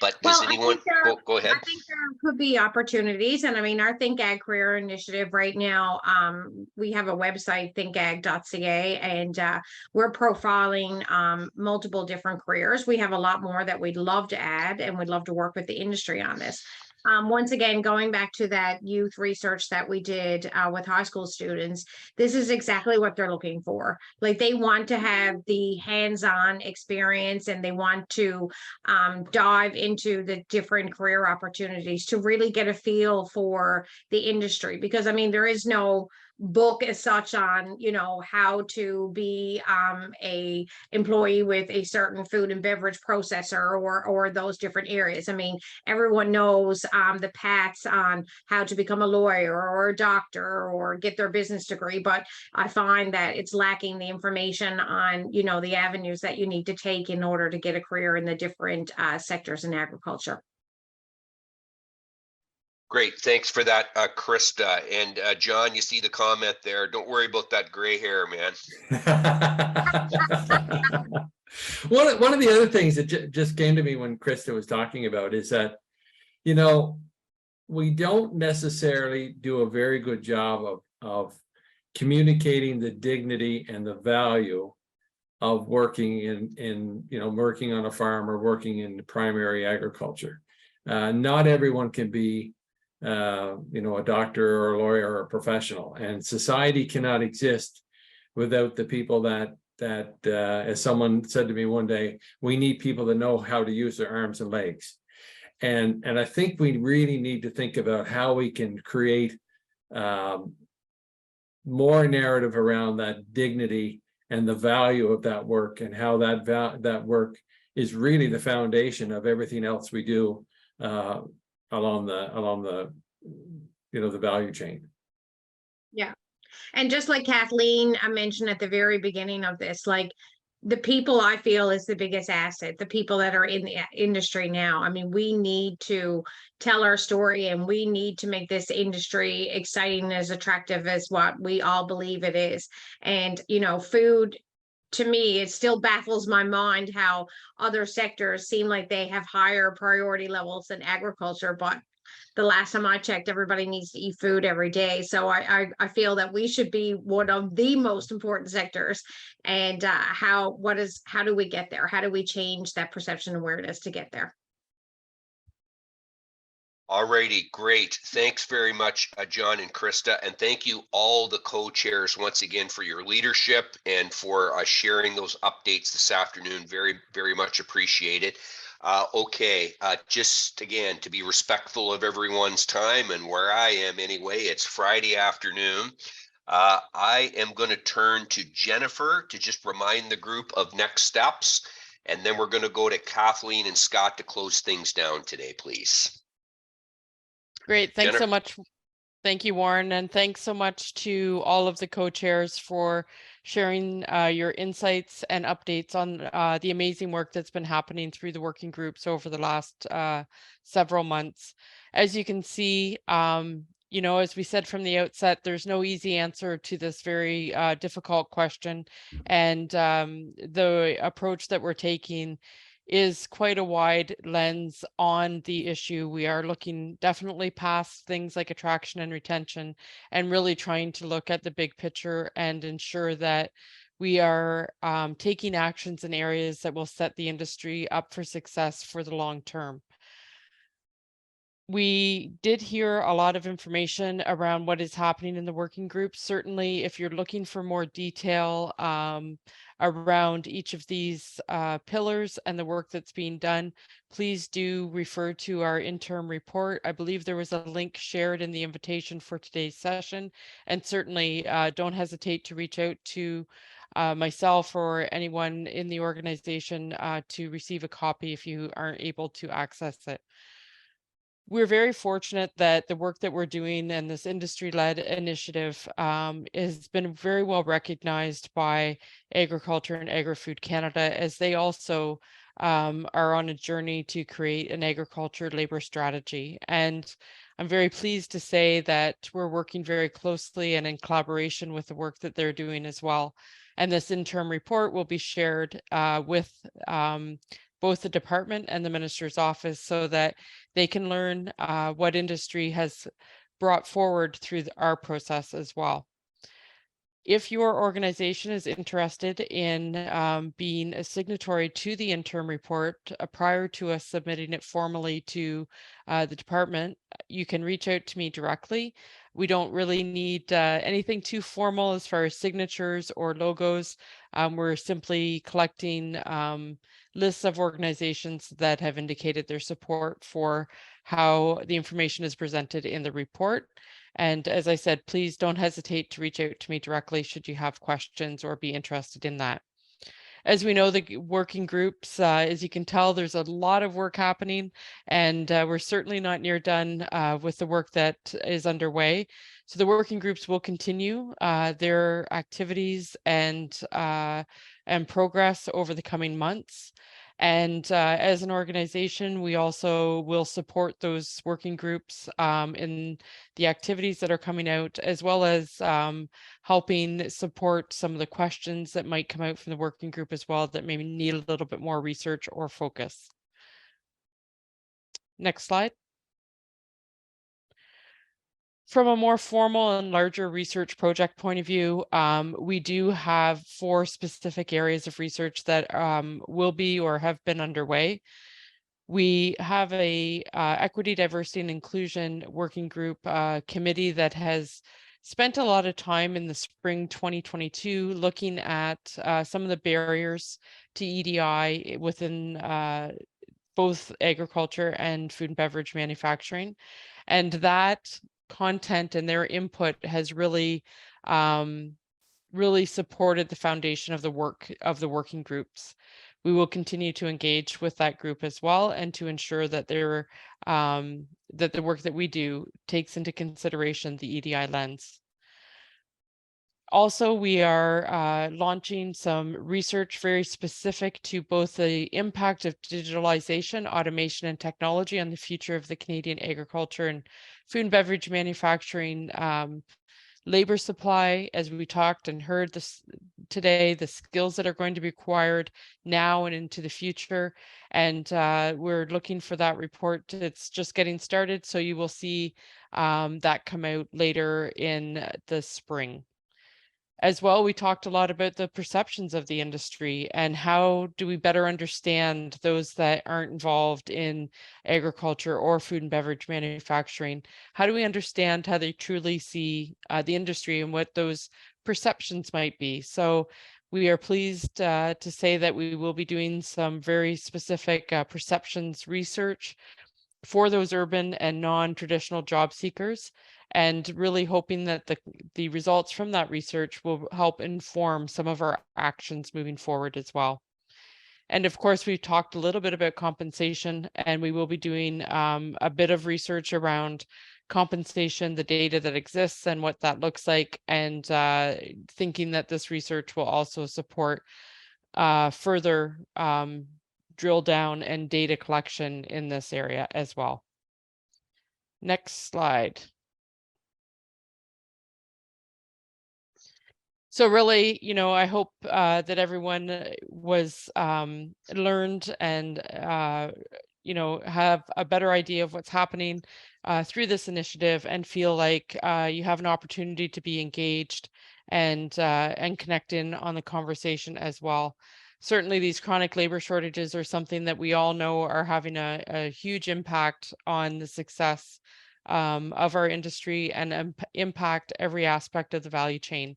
But does anyone go ahead? I think there could be opportunities. And I mean, our Think Ag Career Initiative right now, we have a website, thinkag.ca, and we're profiling multiple different careers. We have a lot more that we'd love to add, and we'd love to work with the industry on this. Once again, going back to that youth research that we did with high school students, this is exactly what they're looking for. Like, they want to have the hands-on experience, and they want to dive into the different career opportunities to really get a feel for the industry. Because I mean, there is no book as such on, you know, how to be a employee with a certain food and beverage processor or those different areas. I mean, everyone knows the paths on how to become a lawyer or a doctor or get their business degree, but I find that it's lacking the information on, you know, the avenues that you need to take in order to get a career in the different sectors in agriculture. Great, thanks for that, Krista. And John, you see the comment there. Don't worry about that gray hair, man. One of the other things that just came to me when Krista was talking about is that, you know, we don't necessarily do a very good job of communicating the dignity and the value of working in you know, working on a farm or working in primary agriculture. Not everyone can be you know, a doctor or a lawyer or a professional, and society cannot exist without the people that as someone said to me one day, we need people that know how to use their arms and legs. And I think we really need to think about how we can create more narrative around that dignity and the value of that work, and how that work is really the foundation of everything else we do along the you know, the value chain. Yeah. And just like Kathleen, I mentioned at the very beginning of this, like the people I feel is the biggest asset, the people that are in the industry now. I mean, we need to tell our story, and we need to make this industry exciting and as attractive as what we all believe it is. And, you know, food, to me, it still baffles my mind how other sectors seem like they have higher priority levels than agriculture, but the last time I checked, everybody needs to eat food every day. So I feel that we should be one of the most important sectors. And how do we get there? How do we change that perception awareness to get there? Alrighty, great. Thanks very much, John and Krista. And thank you all the co-chairs once again for your leadership and for sharing those updates this afternoon. Very, very much appreciated. Okay, just again, to be respectful of everyone's time and where I am anyway, it's Friday afternoon. I am going to turn to Jennifer to just remind the group of next steps. And then we're going to go to Kathleen and Scott to close things down today, please. Great. Thanks Jennifer. so much. Thank you, Warren. And thanks so much to all of the co-chairs for sharing your insights and updates on the amazing work that's been happening through the working groups over the last several months. As you can see, you know, as we said from the outset, there's no easy answer to this very difficult question. And the approach that we're taking is quite a wide lens on the issue. We are looking definitely past things like attraction and retention, and really trying to look at the big picture and ensure that we are taking actions in areas that will set the industry up for success for the long term. We did hear a lot of information around what is happening in the working group. Certainly, if you're looking for more detail around each of these pillars and the work that's being done, please do refer to our interim report. I believe there was a link shared in the invitation for today's session. And certainly don't hesitate to reach out to myself or anyone in the organization to receive a copy if you aren't able to access it. We're very fortunate that the work that we're doing and this industry-led initiative has been very well recognized by Agriculture and Agri-Food Canada, as they also are on a journey to create an agriculture labor strategy. And I'm very pleased to say that we're working very closely and in collaboration with the work that they're doing as well. And this interim report will be shared with both the department and the minister's office, so that they can learn what industry has brought forward through our process as well. If your organization is interested in being a signatory to the interim report prior to us submitting it formally to the department, you can reach out to me directly. We don't really need anything too formal as far as signatures or logos. We're simply collecting lists of organizations that have indicated their support for how the information is presented in the report. And as I said, please don't hesitate to reach out to me directly should you have questions or be interested in that. As we know, the working groups, as you can tell, there's a lot of work happening, and we're certainly not near done with the work that is underway. So the working groups will continue their activities and progress over the coming months. And as an organization, we also will support those working groups in the activities that are coming out, as well as helping support some of the questions that might come out from the working group as well that maybe need a little bit more research or focus. Next slide. From a more formal and larger research project point of view, we do have 4 specific areas of research that will be or have been underway. We have a equity, diversity, and inclusion working group committee that has spent a lot of time in the spring 2022 looking at some of the barriers to EDI within both agriculture and food and beverage manufacturing. And that content and their input has really really supported the foundation of the work of the working groups. We will continue to engage with that group as well, and to ensure that they're that the work that we do takes into consideration the EDI lens. Also, we are launching some research very specific to both the impact of digitalization, automation, and technology on the future of the Canadian agriculture and food and beverage manufacturing labor supply. As we talked and heard this today, the skills that are going to be required now and into the future. And we're looking for that report. It's just getting started, so you will see that come out later in the spring. As well, we talked a lot about the perceptions of the industry and how do we better understand those that aren't involved in agriculture or food and beverage manufacturing. How do we understand how they truly see the industry and what those perceptions might be? So we are pleased to say that we will be doing some very specific perceptions research for those urban and non-traditional job seekers, and really hoping that the results from that research will help inform some of our actions moving forward as well. And of course, we've talked a little bit about compensation, and we will be doing a bit of research around compensation, the data that exists and what that looks like, and thinking that this research will also support further drill down and data collection in this area as well. Next slide. So really, you know, I hope that everyone was learned and, you know, have a better idea of what's happening through this initiative, and feel like you have an opportunity to be engaged and connect in on the conversation as well. Certainly, these chronic labor shortages are something that we all know are having a huge impact on the success of our industry, and impact every aspect of the value chain.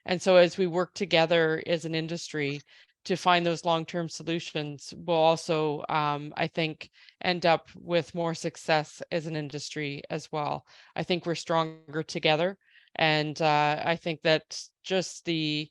And so as we work together as an industry to find those long-term solutions, we'll also, I think, end up with more success as an industry as well. I think we're stronger together. And I think that just the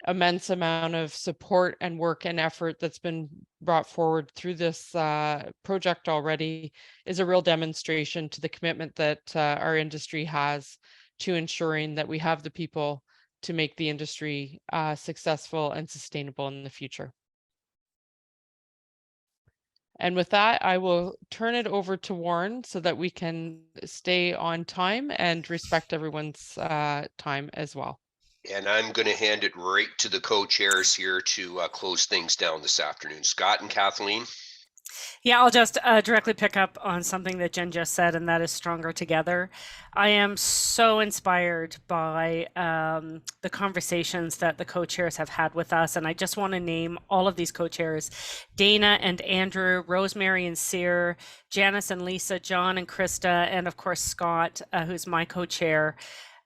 immense amount of support and work and effort that's been brought forward through this project already is a real demonstration to the commitment that our industry has to ensuring that we have the people to make the industry successful and sustainable in the future. And with that, I will turn it over to Warren so that we can stay on time and respect everyone's time as well. And I'm going to hand it right to the co-chairs here to close things down this afternoon. Scott and Kathleen. Yeah, I'll just directly pick up on something that Jen just said, and that is stronger together. I am so inspired by the conversations that the co-chairs have had with us, and I just want to name all of these co-chairs: Dana and Andrew, Rosemary and Cyr, Janice and Lisa, John and Krista, and of course Scott, who's my co-chair.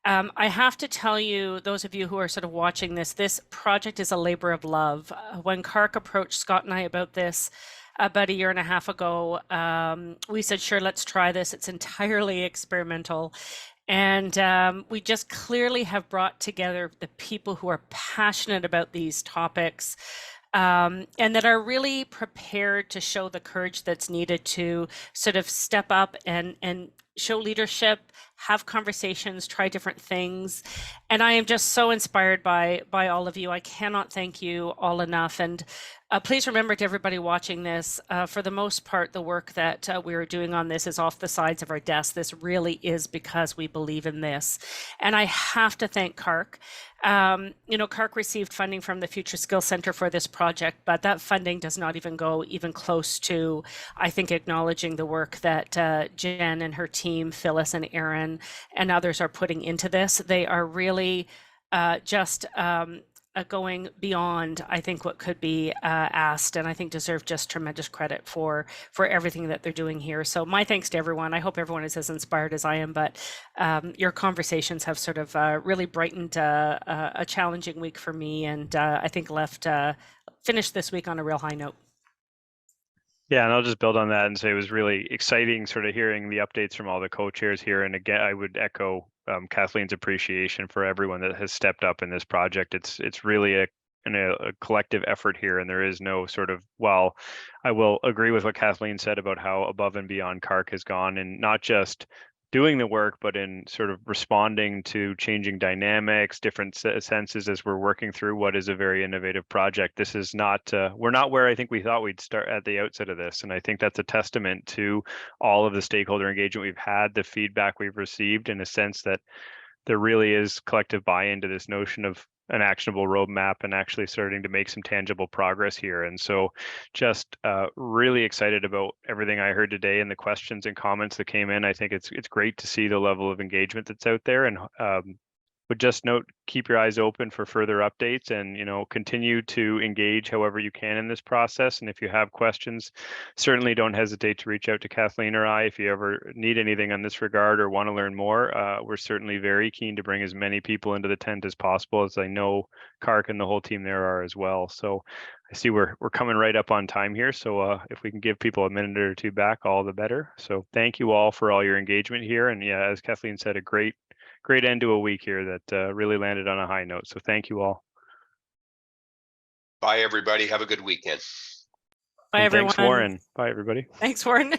I have to tell you, those of you who are sort of watching this project is a labor of love. When CARC approached Scott and I about this about a year and a half ago, we said, sure, let's try this. It's entirely experimental. And we just clearly have brought together the people who are passionate about these topics, and that are really prepared to show the courage that's needed to sort of step up and show leadership, have conversations, try different things. And I am just so inspired by all of you. I cannot thank you all enough. And please remember, to everybody watching this, for the most part, the work that we are doing on this is off the sides of our desks. This really is because we believe in this. And I have to thank CARC. CARC received funding from the Future Skills Center for this project, but that funding does not even go even close to, I think, acknowledging the work that Jen and her team, Phyllis and Aaron and others are putting into this. They are really just going beyond, I think, what could be asked, and I think deserve just tremendous credit for everything that they're doing here. So my thanks to everyone. I hope everyone is as inspired as I am, but your conversations have sort of really brightened a challenging week for me, and I think finished this week on a real high note. Yeah, and I'll just build on that and say it was really exciting sort of hearing the updates from all the co-chairs here. And again, I would echo Kathleen's appreciation for everyone that has stepped up in this project. It's really a collective effort here, and there is no sort of, well, I will agree with what Kathleen said about how above and beyond CARC has gone, and not just doing the work, but in sort of responding to changing dynamics, different senses as we're working through what is a very innovative project. This is not, we're not where I think we thought we'd start at the outset of this. And I think that's a testament to all of the stakeholder engagement we've had, the feedback we've received, in a sense that there really is collective buy-in to this notion of an actionable roadmap and actually starting to make some tangible progress here. And so just really excited about everything I heard today and the questions and comments that came in. I think it's great to see the level of engagement that's out there, and would just note, keep your eyes open for further updates, and continue to engage however you can in this process. And if you have questions, certainly don't hesitate to reach out to Kathleen or I if you ever need anything on this regard or want to learn more. We're certainly very keen to bring as many people into the tent as possible, as I know CARC and the whole team there are as well. So I see we're coming right up on time here. So if we can give people a minute or two back, all the better. So thank you all for all your engagement here. And yeah, as Kathleen said, a great end to a week here that really landed on a high note. So thank you all. Bye, everybody. Have a good weekend. Bye, everyone. Thanks, Warren. Bye, everybody. Thanks, Warren.